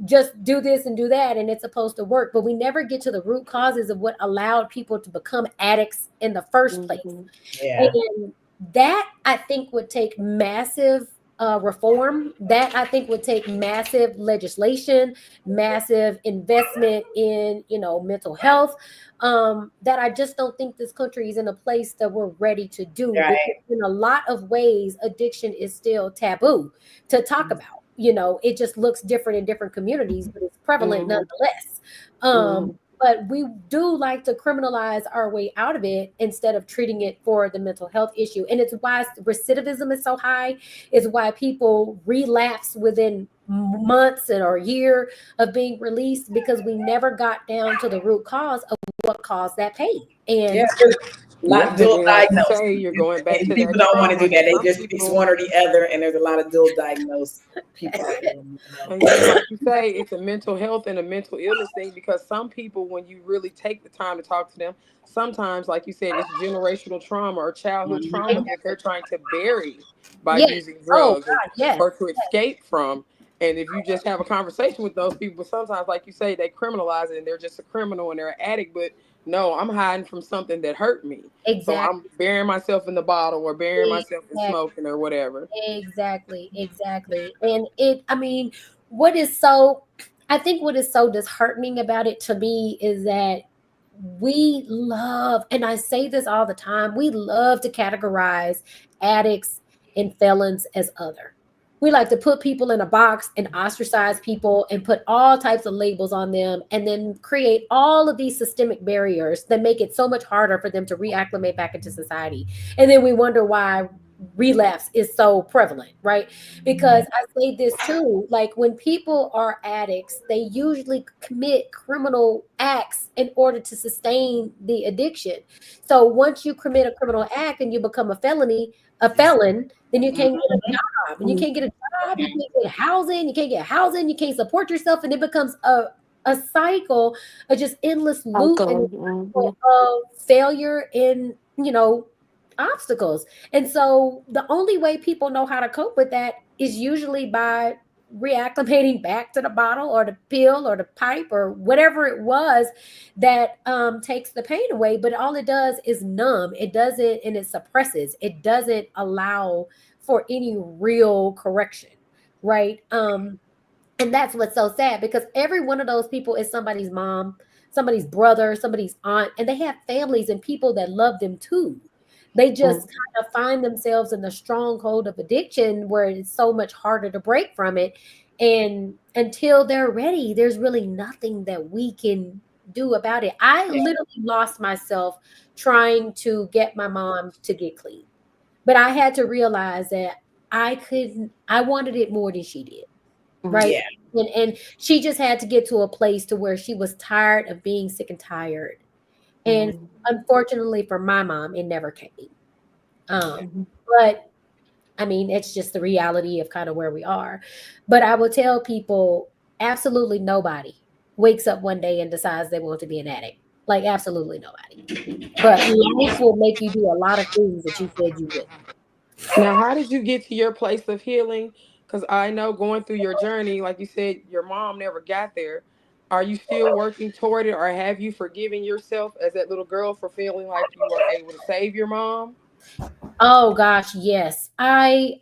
just do this and do that, and it's supposed to work. But we never get to the root causes of what allowed people to become addicts in the first place. Yeah. And that, I think, would take massive reform. That, I think, would take massive legislation, massive investment in, mental health. That I just don't think this country is in a place that we're ready to do. Right. In a lot of ways, addiction is still taboo to talk about. It just looks different in different communities, but it's prevalent nonetheless. But we do like to criminalize our way out of it instead of treating it for the mental health issue. And it's why recidivism is so high. It's why people relapse within months or a year of being released because we never got down to the root cause of what caused that pain. And lot But dual then, like you diagnosed. say, you're going back to People that don't want to do trauma. that. They Some just fix people, one or the other, and there's a lot of dual diagnosed people. and then, like you say, it's a mental health and a mental illness thing because some people, when you really take the time to talk to them, sometimes, like you said, it's generational trauma or childhood trauma that they're trying to bury by yes. using Oh drugs God, yes. or to escape from. And if you just have a conversation with those people, sometimes, like you say, they criminalize it and they're just a criminal and they're an addict. But no, I'm hiding from something that hurt me. So Exactly. I'm burying myself in the bottle or burying myself in Exactly. smoking or whatever. Exactly. And I think what is so disheartening about it to me is that we love, and I say this all the time, we love to categorize addicts and felons as other. We like to put people in a box and ostracize people and put all types of labels on them and then create all of these systemic barriers that make it so much harder for them to reacclimate back into society. And then we wonder why relapse is so prevalent, right? Because I say this too, like when people are addicts, they usually commit criminal acts in order to sustain the addiction. So once you commit a criminal act and you become a felon, then you can't get a job. And you can't get a job, you can't get housing, you can't support yourself, and it becomes a cycle, of just endless loop and Mhm. of failure in, obstacles. And so the only way people know how to cope with that is usually by reacclimating back to the bottle or the pill or the pipe or whatever it was that takes the pain away. But all it does is numb. It doesn't, and it suppresses. It doesn't allow for any real correction, right? And that's what's so sad because every one of those people is somebody's mom, somebody's brother, somebody's aunt, and they have families and people that love them too. They just kind of find themselves in the stronghold of addiction where it's so much harder to break from it. And until they're ready, there's really nothing that we can do about it. I literally lost myself trying to get my mom to get clean. But I had to realize that I wanted it more than she did. Right. Yeah. And she just had to get to a place to where she was tired of being sick and tired. And unfortunately for my mom, it never came. But I mean, it's just the reality of kind of where we are. But I will tell people absolutely nobody wakes up one day and decides they want to be an addict. Like absolutely nobody. But life will make you do a lot of things that you said you wouldn't. Now, how did you get to your place of healing? Because I know going through your journey, like you said, your mom never got there. Are you still working toward it, or have you forgiven yourself as that little girl for feeling like you were able to save your mom? Oh gosh, yes. I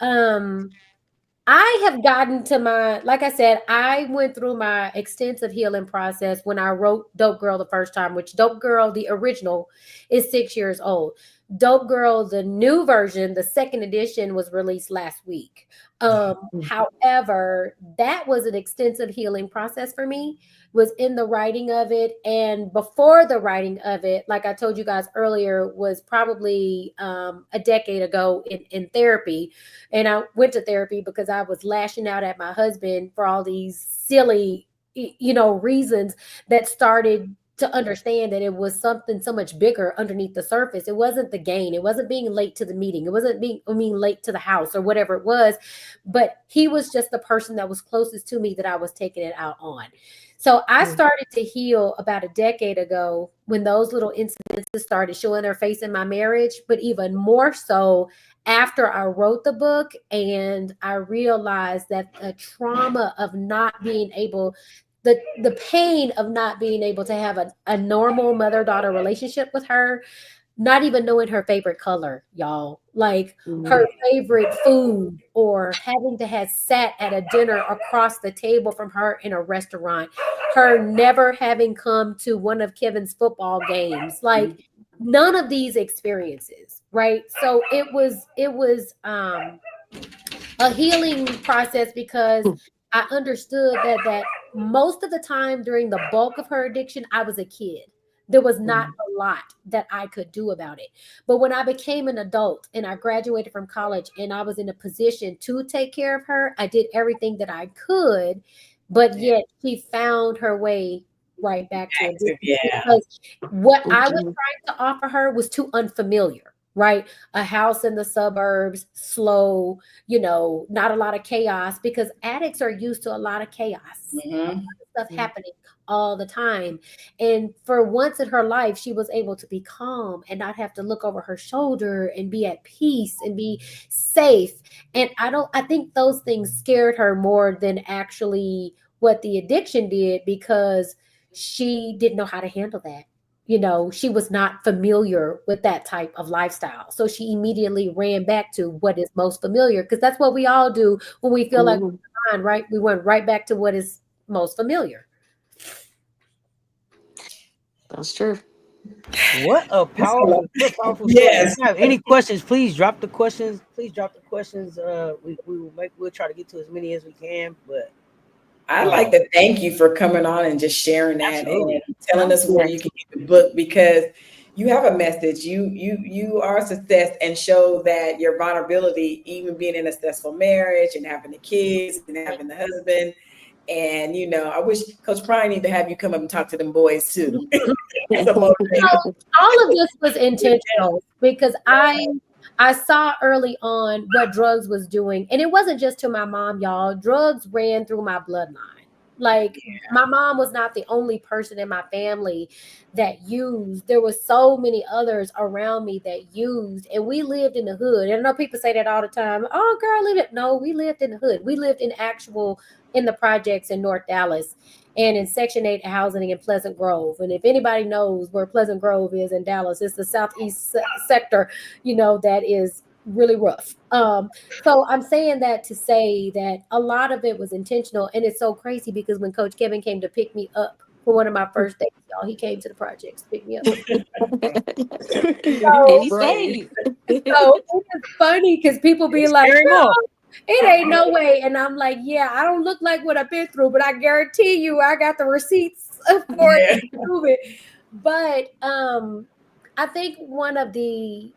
have gotten to my, like I said, I went through my extensive healing process when I wrote Dope Girl the first time, which Dope Girl, the original, is 6 years old. Dope Girl, the new version, the second edition, was released last week. However, that was an extensive healing process for me, was in the writing of it. And before the writing of it, like I told you guys earlier, was probably a decade ago in therapy. And I went to therapy because I was lashing out at my husband for all these silly, reasons that started to understand that it was something so much bigger underneath the surface. It wasn't the gain. It wasn't being late to the meeting. It wasn't being late to the house or whatever it was. But he was just the person that was closest to me that I was taking it out on. So I started to heal about a decade ago when those little incidences started showing their face in my marriage, but even more so after I wrote the book and I realized that the trauma of not being able, the pain of not being able to have a normal mother-daughter relationship with her, not even knowing her favorite color, y'all, like her favorite food, or having to have sat at a dinner across the table from her in a restaurant, her never having come to one of Kevin's football games, like none of these experiences, right? So it was a healing process because I understood that most of the time during the bulk of her addiction, I was a kid. There was not a lot that I could do about it. But when I became an adult and I graduated from college and I was in a position to take care of her, I did everything that I could, but yet she found her way right back to it. Yeah. Because what I was trying to offer her was too unfamiliar, right? A house in the suburbs, slow, not a lot of chaos, because addicts are used to a lot of chaos. Stuff happening all the time. And for once in her life, she was able to be calm and not have to look over her shoulder and be at peace and be safe. And I think those things scared her more than actually what the addiction did, because she didn't know how to handle that. She was not familiar with that type of lifestyle. So she immediately ran back to what is most familiar, because that's what we all do when we feel like we're behind, right? We went right back to what is most familiar. That's true. What a powerful story. Yes. If you have any questions, please drop the questions. We'll try to get to as many as we can. But I'd like to thank you for coming on and just sharing that and telling us where you can get the book, because you have a message. You are a success and show that your vulnerability, even being in a successful marriage and having the kids and having the husband. And I wish Coach Prime need to have you come up and talk to them boys too. All of this was intentional, because I saw early on what drugs was doing, and it wasn't just to my mom, y'all. Drugs ran through my bloodline. Like, my mom was not the only person in my family that used. There were so many others around me that used, and we lived in the hood. And I know people say that all the time. Oh, girl, no, we lived in the hood. We lived in the projects in North Dallas and in Section 8 housing in Pleasant Grove. And if anybody knows where Pleasant Grove is in Dallas, it's the southeast sector, that is really rough. So I'm saying that to say that a lot of it was intentional. And it's so crazy, because when Coach Kevin came to pick me up for one of my first dates, y'all, he came to the projects to pick me up. And he stayed. So it's funny, because people be like, no, it ain't no way. And I'm like, yeah, I don't look like what I've been through, but I guarantee you I got the receipts for it to prove it. But I think one of the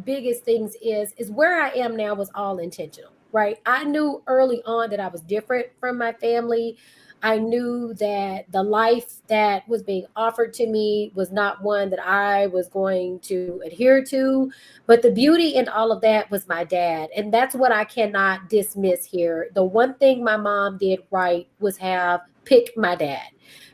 biggest things is where I am now was all intentional, right? I knew early on that I was different from my family. I knew that the life that was being offered to me was not one that I was going to adhere to. But the beauty in all of that was my dad. And that's what I cannot dismiss here. The one thing my mom did right was have picked my dad,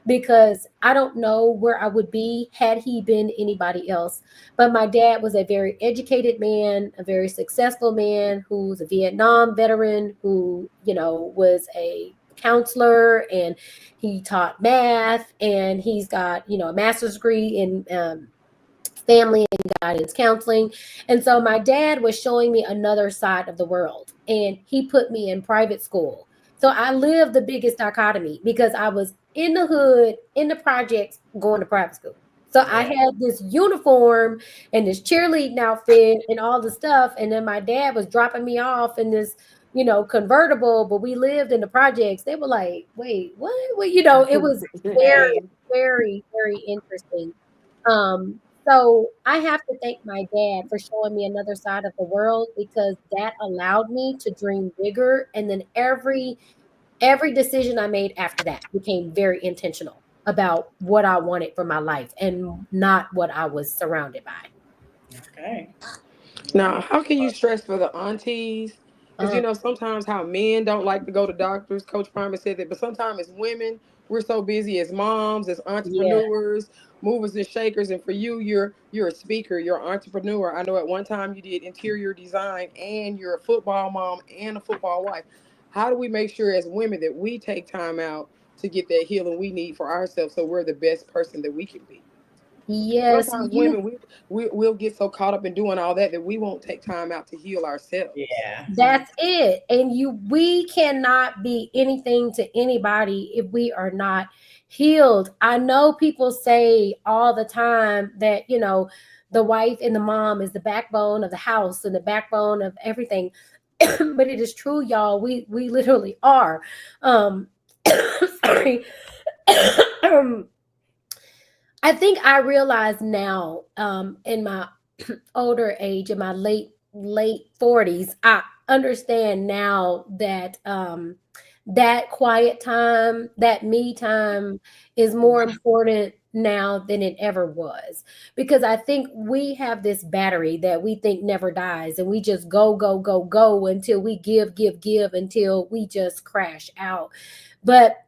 because I don't know where I would be had he been anybody else. But my dad was a very educated man, a very successful man, who's a Vietnam veteran, who, was a counselor, and he taught math, and he's got, a master's degree in family and guidance counseling. And so my dad was showing me another side of the world, and he put me in private school. So I lived the biggest dichotomy, because I was in the hood, in the projects, going to private school. So I had this uniform and this cheerleading outfit and all the stuff. And then my dad was dropping me off in this, convertible, but we lived in the projects. They were like, wait, what? Well, it was very, very, very interesting. So I have to thank my dad for showing me another side of the world, because that allowed me to dream bigger. And then every decision I made after that became very intentional about what I wanted for my life and not what I was surrounded by. Okay. Now, how can you stress for the aunties? Because sometimes how men don't like to go to doctors. Coach Primer said that, but sometimes as women, we're so busy as moms, as entrepreneurs, movers and shakers. And for you, you're a speaker, you're an entrepreneur. I know at one time you did interior design, and you're a football mom and a football wife. How do we make sure as women that we take time out to get that healing we need for ourselves, so we're the best person that we can be? Yes, sometimes women we'll get so caught up in doing all that we won't take time out to heal ourselves. Yeah, that's it. And we cannot be anything to anybody if we are not healed. I know people say all the time that the wife and the mom is the backbone of the house and the backbone of everything. But it is true, y'all. We literally are. Sorry. I I think I realize now, in my older age, in my late 40s, I understand now that that quiet time, that me time is more important now than it ever was. Because I think we have this battery that we think never dies, and we just go, go, go, go until we give until we just crash out. But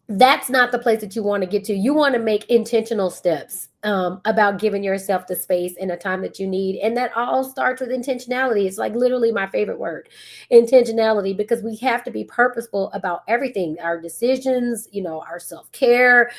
that's not the place that you want to get to. You want to make intentional steps about giving yourself the space and the time that you need. And that all starts with intentionality. It's like literally my favorite word, intentionality, because we have to be purposeful about everything, our decisions, our self-care,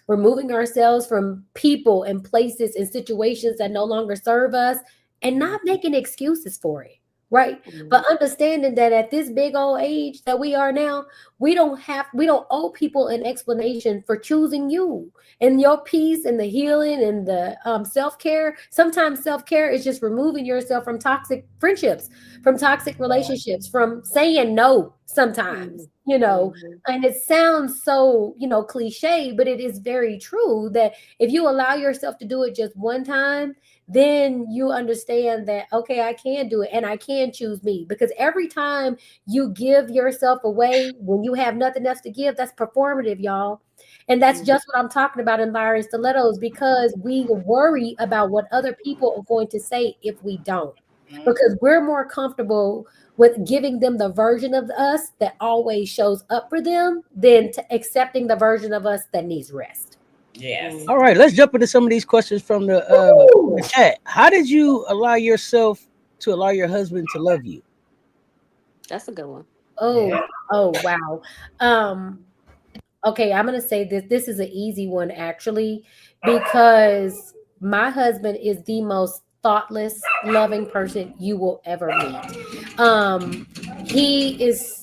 removing ourselves from people and places and situations that no longer serve us and not making excuses for it. Right. But understanding that at this big old age that we are now, we don't owe people an explanation for choosing you and your peace and the healing and the self-care. Sometimes self-care is just removing yourself from toxic friendships, from toxic relationships, from saying no sometimes, and it sounds so, cliche, but it is very true that if you allow yourself to do it just one time, then you understand that, okay, I can do it and I can choose me. Because every time you give yourself away when you have nothing else to give, that's performative, y'all. And that's just what I'm talking about in Fire and Stilettos, because we worry about what other people are going to say if we don't. Because we're more comfortable with giving them the version of us that always shows up for them than to accepting the version of us that needs rest. Yes. All right, let's jump into some of these questions from the chat. How did you allow yourself to allow your husband to love you? That's a good one. Oh, wow. Okay, I'm gonna say this. This is an easy one actually, because my husband is the most thoughtless, loving person you will ever meet. He is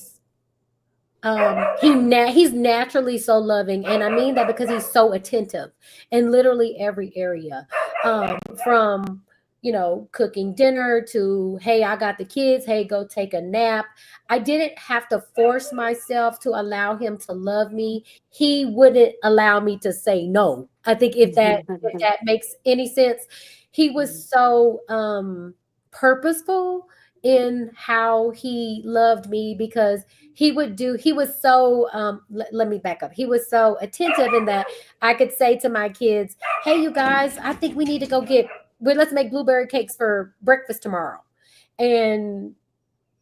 he's naturally so loving, and I mean that because he's so attentive in literally every area, from cooking dinner to, hey, I got the kids, hey, go take a nap. I didn't have to force myself to allow him to love me. He wouldn't allow me to say no. I think if that makes any sense. He was so purposeful in how he loved me, because he was so let me back up. He was so attentive in that I could say to my kids, hey, you guys, I think we need to go let's make blueberry cakes for breakfast tomorrow. And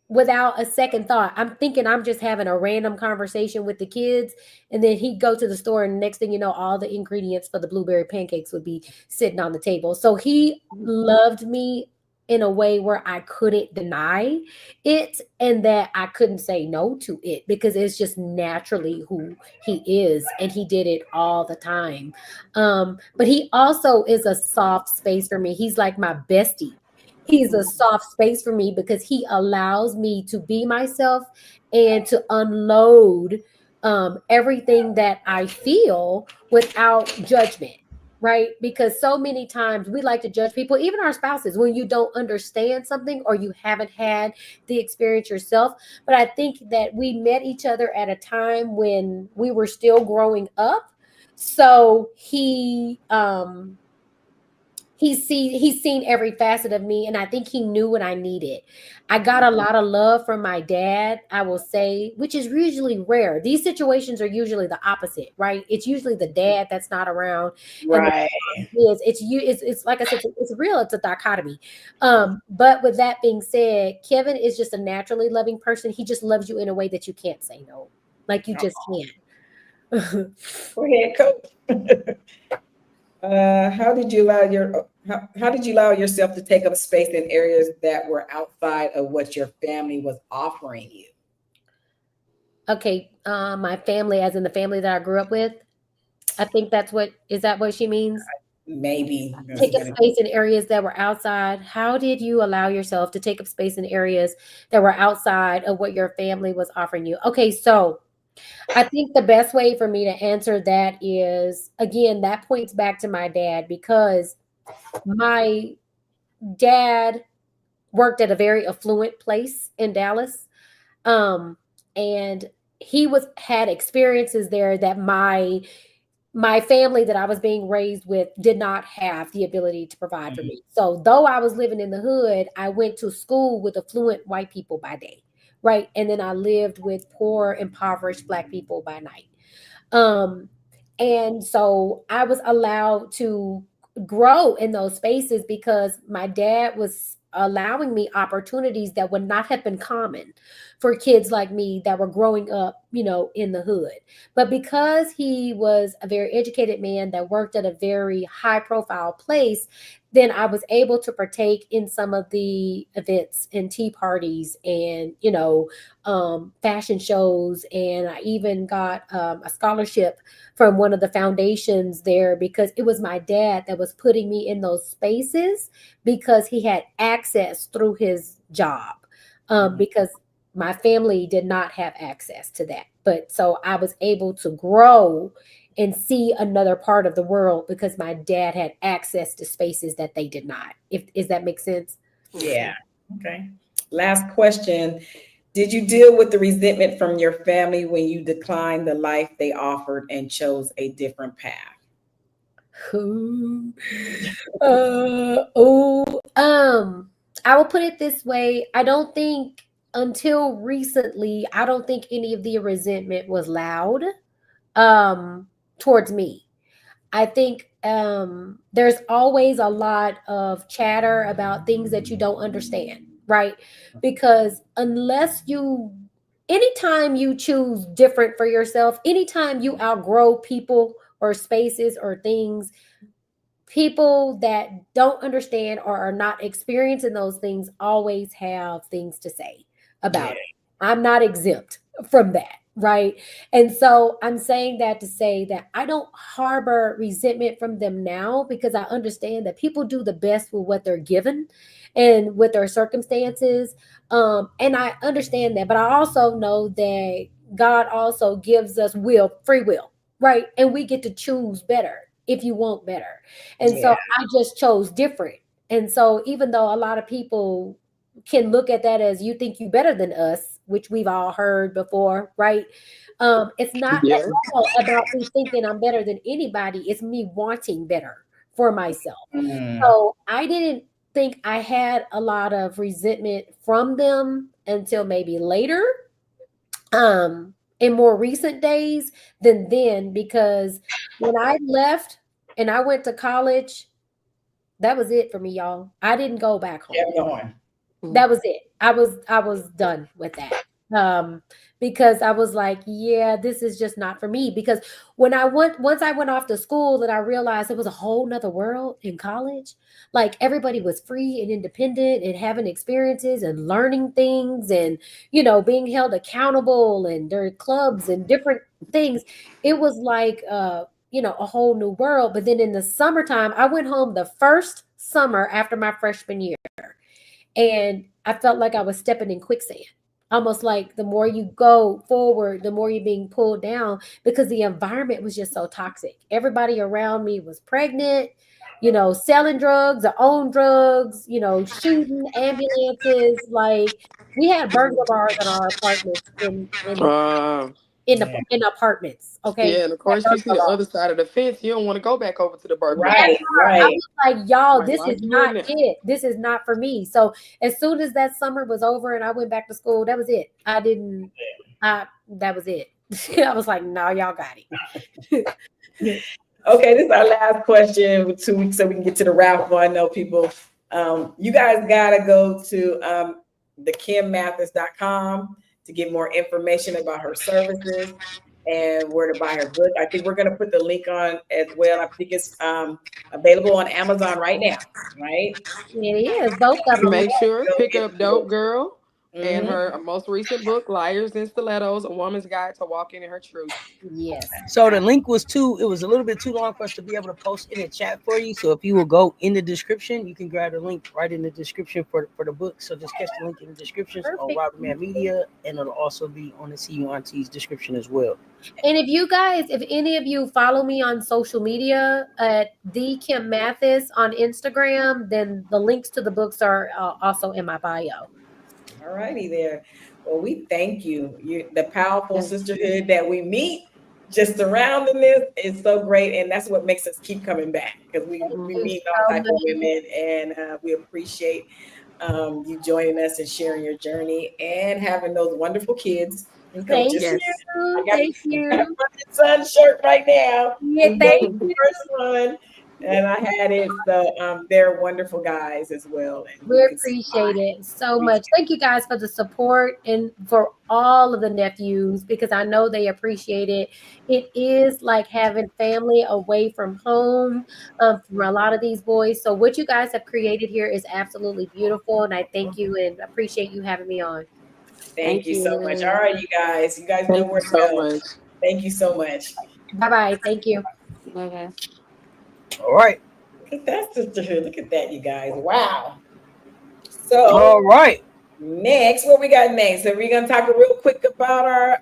without a second thought, I'm thinking I'm just having a random conversation with the kids, and then he'd go to the store, and next thing you know, all the ingredients for the blueberry pancakes would be sitting on the table. So he loved me in a way where I couldn't deny it, and that I couldn't say no to it, because it's just naturally who he is, and he did it all the time. But he also is a soft space for me. He's like my bestie. He's a soft space for me because he allows me to be myself and to unload everything that I feel without judgment. Right? Because so many times we like to judge people, even our spouses, when you don't understand something or you haven't had the experience yourself. But I think that we met each other at a time when we were still growing up. So he's seen every facet of me, and I think he knew what I needed. I got a lot of love from my dad, I will say, which is usually rare. These situations are usually the opposite, right? It's usually the dad that's not around, Right. and it's like I said, it's real. It's a dichotomy. But with that being said, Kevin is just a naturally loving person. He just loves you in a way that you can't say no, like you just can't. Go ahead, Coach. How did you allow yourself to take up space in areas that were outside of what your family was offering you? Okay, my family, as in the family that I grew up with. I think is that what she means? Maybe. Take up space in areas that were outside. How did you allow yourself to take up space in areas that were outside of what your family was offering you? Okay, so I think the best way for me to answer that is, again, that points back to my dad, because my dad worked at a very affluent place in Dallas. And he had experiences there that my my family that I was being raised with did not have the ability to provide for me. So though I was living in the hood, I went to school with affluent white people by day, right? And then I lived with poor, impoverished Black people by night. Um, and so I was allowed to grow in those spaces because my dad was allowing me opportunities that would not have been common for kids like me that were growing up, in the hood. But because he was a very educated man that worked at a very high profile place, then I was able to partake in some of the events and tea parties and, fashion shows. And I even got a scholarship from one of the foundations there because it was my dad that was putting me in those spaces because he had access through his job. Because my family did not have access to that. But so I was able to grow and see another part of the world because my dad had access to spaces that they did not. If that makes sense? Yeah. Okay. Last question. Did you deal with the resentment from your family when you declined the life they offered and chose a different path? I will put it this way. I don't think until recently, I don't think any of the resentment was loud towards me. I think there's always a lot of chatter about things that you don't understand, right? Because anytime you choose different for yourself, anytime you outgrow people or spaces or things, people that don't understand or are not experiencing those things always have things to say about it. I'm not exempt from that, right? And so I'm saying that to say that I don't harbor resentment from them now because I understand that people do the best with what they're given and with their circumstances. And I understand that, but I also know that God also gives us free will, right? And we get to choose better if you want better. And so I just chose different. And so even though a lot of people can look at that as you think you better than us, which we've all heard before, right? It's not at all about me thinking I'm better than anybody. It's me wanting better for myself. So I didn't think I had a lot of resentment from them until maybe later. In more recent days than then, because when I left and I went to college, that was it for me, y'all. I didn't go back home. That was it. I was done with that. Because I was like, yeah, this is just not for me. Because once I went off to school and I realized it was a whole nother world in college, like everybody was free and independent and having experiences and learning things and, being held accountable and there are clubs and different things. It was like, a whole new world. But then in the summertime, I went home the first summer after my freshman year. And I felt like I was stepping in quicksand. Almost like the more you go forward, the more you're being pulled down because the environment was just so toxic. Everybody around me was pregnant, selling drugs, their own drugs, shooting ambulances. Like we had burglar bars in our apartments in apartments. Okay. Yeah, and of course you see the other side of the fence. You don't want to go back over to the burger. Right. I was like, y'all, Like, this why is you not in there? it. This is not for me. So as soon as that summer was over and I went back to school, that was it. That was it. I was like, no, y'all got it. Okay, this is our last question with 2 weeks so we can get to the wrap. I know people, you guys gotta go to thekimmathis.com to get more information about her services and where to buy her book. I think we're gonna put the link on as well. I think it's available on Amazon right now, right? It is both of them. Make sure pick up Dope Girl and Mhm. her most recent book, Liars and Stilettos: A Woman's Guide to Walking in Her Truth. Yes. So the link was it was a little bit too long for us to be able to post in the chat for you. So if you will go in the description, you can grab the link right in the description for the book. So just catch the link in the description on Robert Man Media, and it'll also be on the CU Aunties description as well. And if any of you follow me on social media at the Kim Mathis on Instagram, then the links to the books are also in my bio. All righty there. Well, we thank you. The powerful sisterhood that we meet just surrounding this is so great, and that's what makes us keep coming back because we meet all types of women, and we appreciate you joining us and sharing your journey and having those wonderful kids and coaches. Thank you. Thank you. I got my son shirt right now. Yeah, thank you. First one. And I had it, so they're wonderful guys as well. And we appreciate it so much. Thank you guys for the support and for all of the nephews, because I know they appreciate it. It is like having family away from home for a lot of these boys. So what you guys have created here is absolutely beautiful, and I thank you and appreciate you having me on. Thank you so much. All right, you guys know where to go. Thank you so much. Bye-bye. Thank you. Bye-bye. All right. Look at that sisterhood. Look at that, you guys. Wow. So, all right. Next, what we got next? Are we gonna talk real quick about our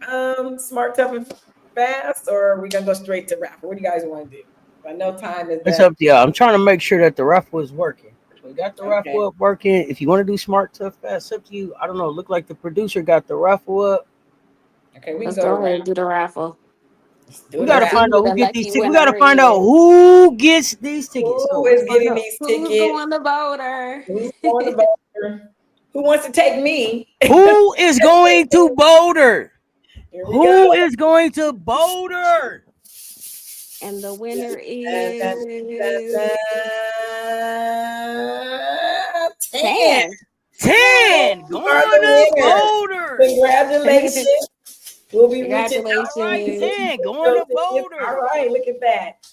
smart, tough, and fast, or are we gonna go straight to raffle? What do you guys want to do? I know time is. It's up to y'all. I'm trying to make sure that the raffle is working. We got the raffle up working. If you want to do smart, tough, fast, it's up to you. I don't know. Look like the producer got the raffle up. Okay, let's go ahead and do the raffle. We gotta find out who gets these tickets. We gotta find out who gets these tickets. Who is getting these tickets? Who's going to Boulder? Who's going to Boulder? Who wants to take me? Who is going to Boulder? Who is going to Boulder? And the winner is 10. 10 going to Boulder. Congratulations. We'll be Congratulations. All right, 10 going to Boulder. All right, look at that.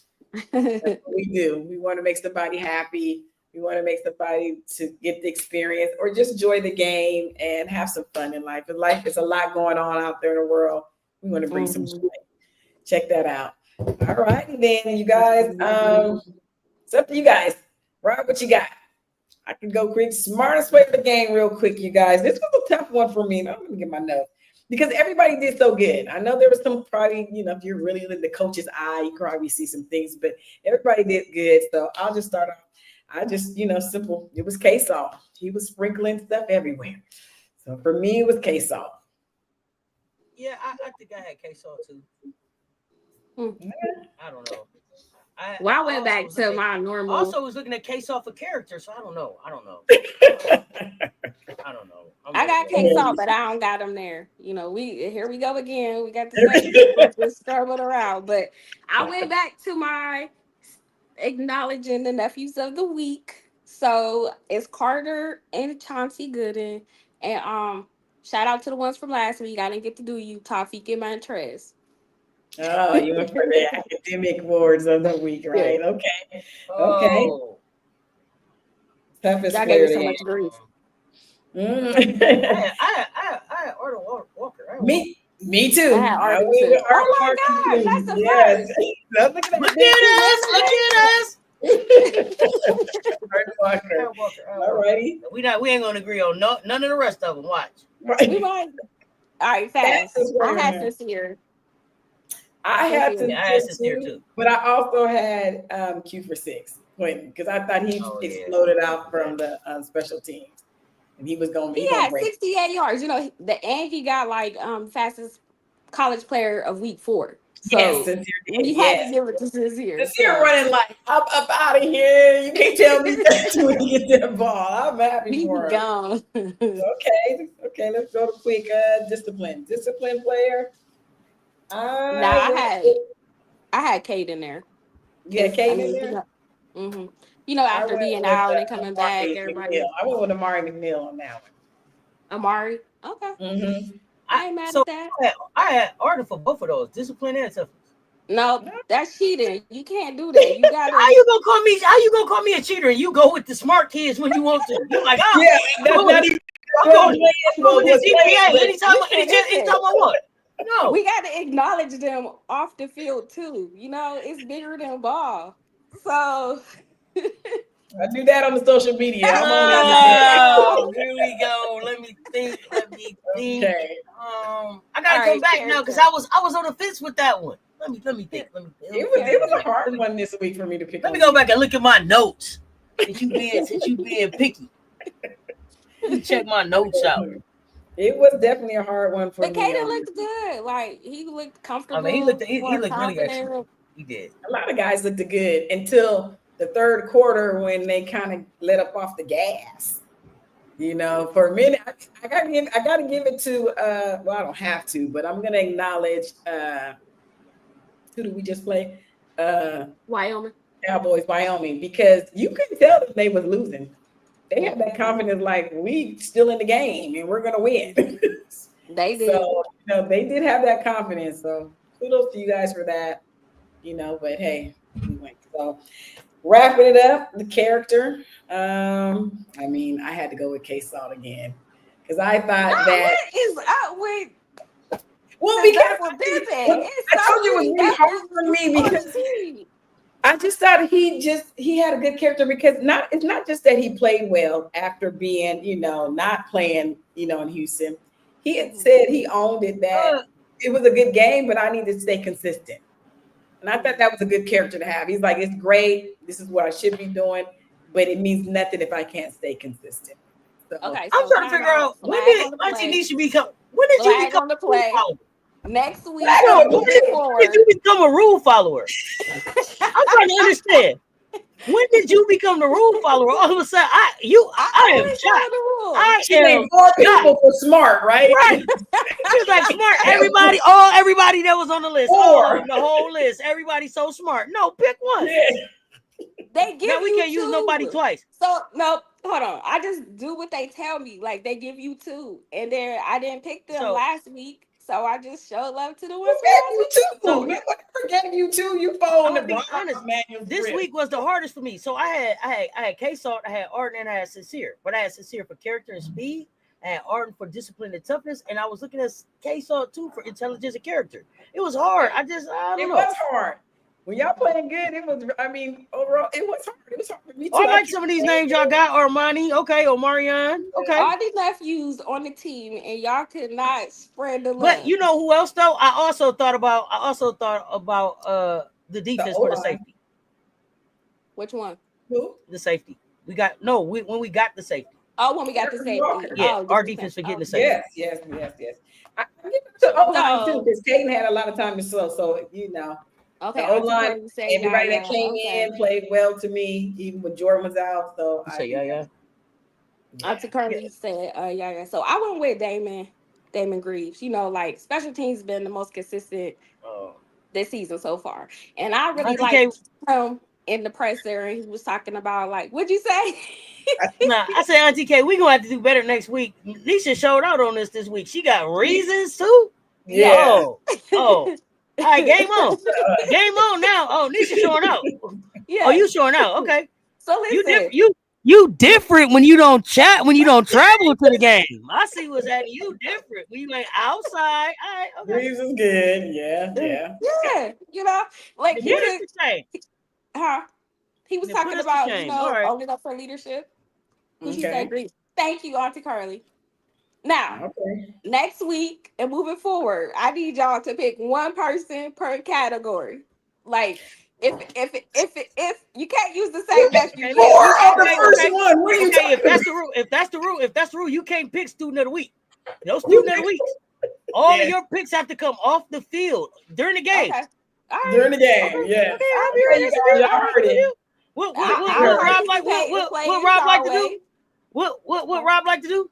That's what we do. We want to make somebody happy. We want to make somebody to get the experience or just enjoy the game and have some fun in life. In life, there's a lot going on out there in the world. We want to bring some joy. Check that out. All right, then you guys. It's up to you guys. Right, what you got? I can go quick. Smartest way of the game, real quick, you guys. This was a tough one for me. I'm gonna get my notes because everybody did so good. I know there was some probably, if you're really in the coach's eye, you can probably see some things, but everybody did good. So I'll just start off. I just, simple. It was K-Saw. He was sprinkling stuff everywhere. So for me, it was K-Saw. Yeah, I think I had K-Saw too. I don't know. I went back to my normal. Also, was looking at K-Saw for character, so I don't know. I don't know. I got K-Saw, but I don't got them there. Here we go again. We got the just scrabbled around. But I went back to my acknowledging the nephews of the week. So it's Carter and Chauncey Gooden. And shout out to the ones from last week. I didn't get to do you, Tafik and Montrez. Oh, you went for the academic awards of the week, right? Okay. Okay. Toughest I player gave so much grief. I ordered Walker. Me too. I too. Oh my God, that's the yes. Look at us. All righty. We ain't gonna agree on none of the rest of them. Watch. We might. All right, fast. I had Sincere. I had Sincere too. But I also had Q for 6, Quentin, because I thought he exploded out from the special teams. And he was going to be. He had 68 yards. And he got like fastest college player of week 4. So yes, you had to give it to Sincere. Sincere running like, I'm up out of here. You can't tell me that when you get that ball. I'm happy for him. Gone. Okay, let's go to quick discipline. Discipline player. I had Kate in there. Yeah, Kate in there. After being out and coming back, everybody. I went with Amari McNeil on that one. Amari, okay. I ain't mad at that. I had order for both of those, discipline and toughness. No, that's cheating. You can't do that. You gotta. How you gonna call me a cheater? And you go with the smart kids when you want to. You're like, yeah, that's not even. I'm going with the GPA anytime I want. No, we got to acknowledge them off the field too. It's bigger than ball. So I do that on the social media. Here we go. Let me think. Okay. I gotta come back now because I was on the fence with that one. Let me think. It was a hard one this week for me to pick. Let me go back and look at my notes. Since you being picky. Let me check my notes out. It was definitely a hard one for But me. Kaden looked good. Like he looked comfortable. I mean, he more looked really confident. excellent. He did. A lot of guys looked good until the third quarter when they kind of let up off the gas. You know, for a minute, I gotta give it to well, I don't have to, but I'm gonna acknowledge who did we just play? Wyoming. Cowboys, Wyoming, because you couldn't tell them they was losing. They had that confidence, like we still in the game and we're gonna win. They did. So you know, they did have that confidence. So kudos to you guys for that. You know, but hey, we went. So wrapping it up, the character. I mean, I had to go with K-Salt again because I thought that what is up with. Well, because I told you it was really hard for me because I just thought he had a good character because it's not just that he played well after being, you know, not playing, you know, in Houston. He had said he owned it that it was a good game, but I need to stay consistent. And I thought that was a good character to have. He's like, it's great. This is what I should be doing, but it means nothing if I can't stay consistent. So, okay, I'm trying to figure out when did Auntie Nisha become? When did you become a rule follower? Next week, when did you become a rule follower? I'm trying to understand. When did you become the rule follower? All of a sudden, I am shocked. I am more people for smart, right? Right. She was like smart. Everybody that was on the list, the whole list. Everybody so smart. No, pick one. They give now we can't use nobody twice. So no, hold on. I just do what they tell me. Like they give you two, and then I didn't pick them last week. So I just showed love to the ones who gave you two. So whoever gave you two, you fall on the be honest. This week was the hardest for me. So I had K-Salt, I had Arden, and I had Sincere. But I had Sincere for character and speed. I had Arden for discipline and toughness, and I was looking at K-Salt too for intelligence and character. It was hard. I don't know. It was hard. When y'all playing good, it was. I mean, overall, it was hard. It was hard for me too. I like some of these names y'all got. Armani, okay, Omarion, okay. All these nephews on the team, and y'all could not spread the love. But you know who else though? I also thought about the defense for the safety. Which one? Who? The safety. We got when we got the safety. Oh, when we got the safety. Yeah, our defense for getting the safety. Yes. I give it to O-line too, because Kaden had a lot of time to slow. So you know. Okay, O-line, everybody that came in played well to me, even when Jordan was out. So I say yeah. Auntie Curly said yeah. So I went with Damon Greaves. You know, like special teams been the most consistent this season so far, and I really liked him in the presser. And he was talking about like, what'd you say? Nah, I said Auntie K, we gonna have to do better next week. Nisha showed out on this week. She got reasons too. Yeah. Oh. All right, game on. Game on now. Oh, Nisha showing out. Yeah. Oh, you showing out. Okay. So listen. You different when you don't when you don't travel to the game. I see what's happening. You different when you ain't outside. All right, okay. Reeves is good. Yeah. You know, like he was he was talking about, you know, owning up for leadership. Who she said Greaves. Thank you, Auntie Carly. Now, next week and moving forward, I need y'all to pick one person per category. Like, if you can't use the same nephew, if that's the rule, you can't pick student of the week. No student of the week. All of your picks have to come off the field during the game. Okay. Right. During the game, yeah. What Rob like to do? What Rob like to do?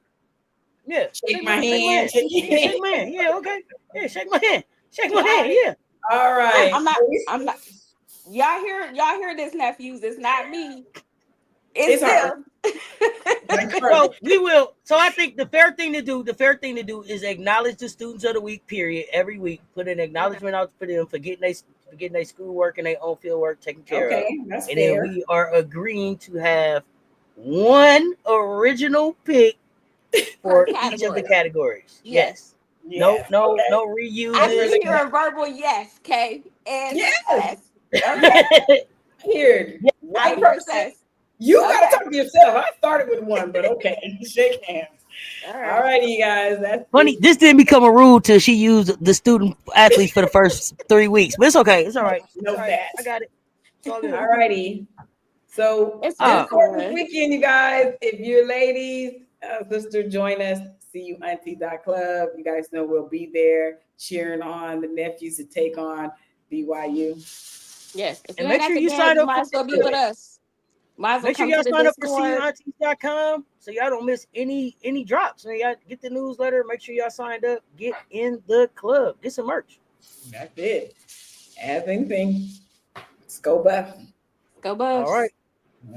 Yeah, shake my hand. Shake my hand. Yeah, okay. Yeah, shake my hand. Shake my hand. Yeah. All right. I'm not. Y'all hear this, nephews? It's not me. It's him. So we will. So I think the fair thing to do is acknowledge the students of the week. Period. Every week, put an acknowledgement out for them for getting their schoolwork and their own field work taken care of. That's and fair. Then we are agreeing to have one original pick for each of the categories. Yes. No reuse. I just hear a verbal yes, Kay. And yes. Okay. Here. One person. You gotta talk to yourself. I started with one, but okay. Shake hands. All righty, you guys. That's funny. This didn't become a rule till she used the student athletes for the first 3 weeks, but it's okay. It's all right. No bad. I got it. It's all good. All righty. So it's important weekend, you guys. If you're ladies, sister, join us. CUAuntie.club. You guys know we'll be there cheering on the nephews to take on BYU. Yes. If And you make ain't at sure the you game, sign you up might for as well be with us. Might as well Make sure come y'all to the sign up for Discord. CUAunties.com so y'all don't miss any drops. So y'all get the newsletter. Make sure y'all signed up. Get in the club. Get some merch. That's it. As anything, let's go Buff. Go Buffs. All right.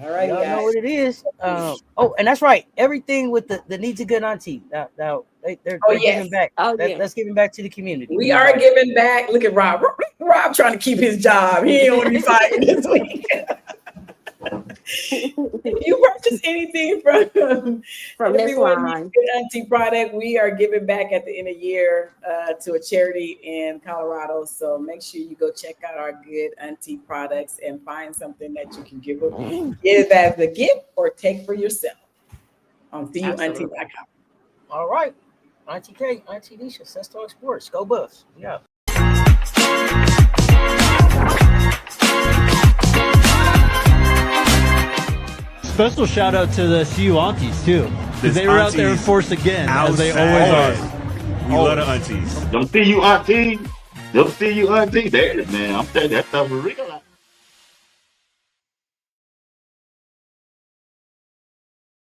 All right, Y'all guys. know what it is. Oh, and that's right. Everything with the Needs a Good Auntie. Now they're yes. giving back. Oh, yeah. Let's give back to the community. We are giving back. Look at Rob. Rob trying to keep his job. He ain't want to be fighting this week. If you purchase anything from this line, Auntie product, we are giving back at the end of the year to a charity in Colorado. So make sure you go check out our Good Auntie products and find something that you can give it as a gift or take for yourself on CUAuntie.com. All right. Auntie K, Auntie Nisha, Let's Talk Sports. Go Buffs. Yeah. Special shout out to the CU Aunties too, because they were out there in force again, as they always are. We love the aunties. Them CU Aunties. Them CU Aunties. Man, I'm telling you, that stuff for real.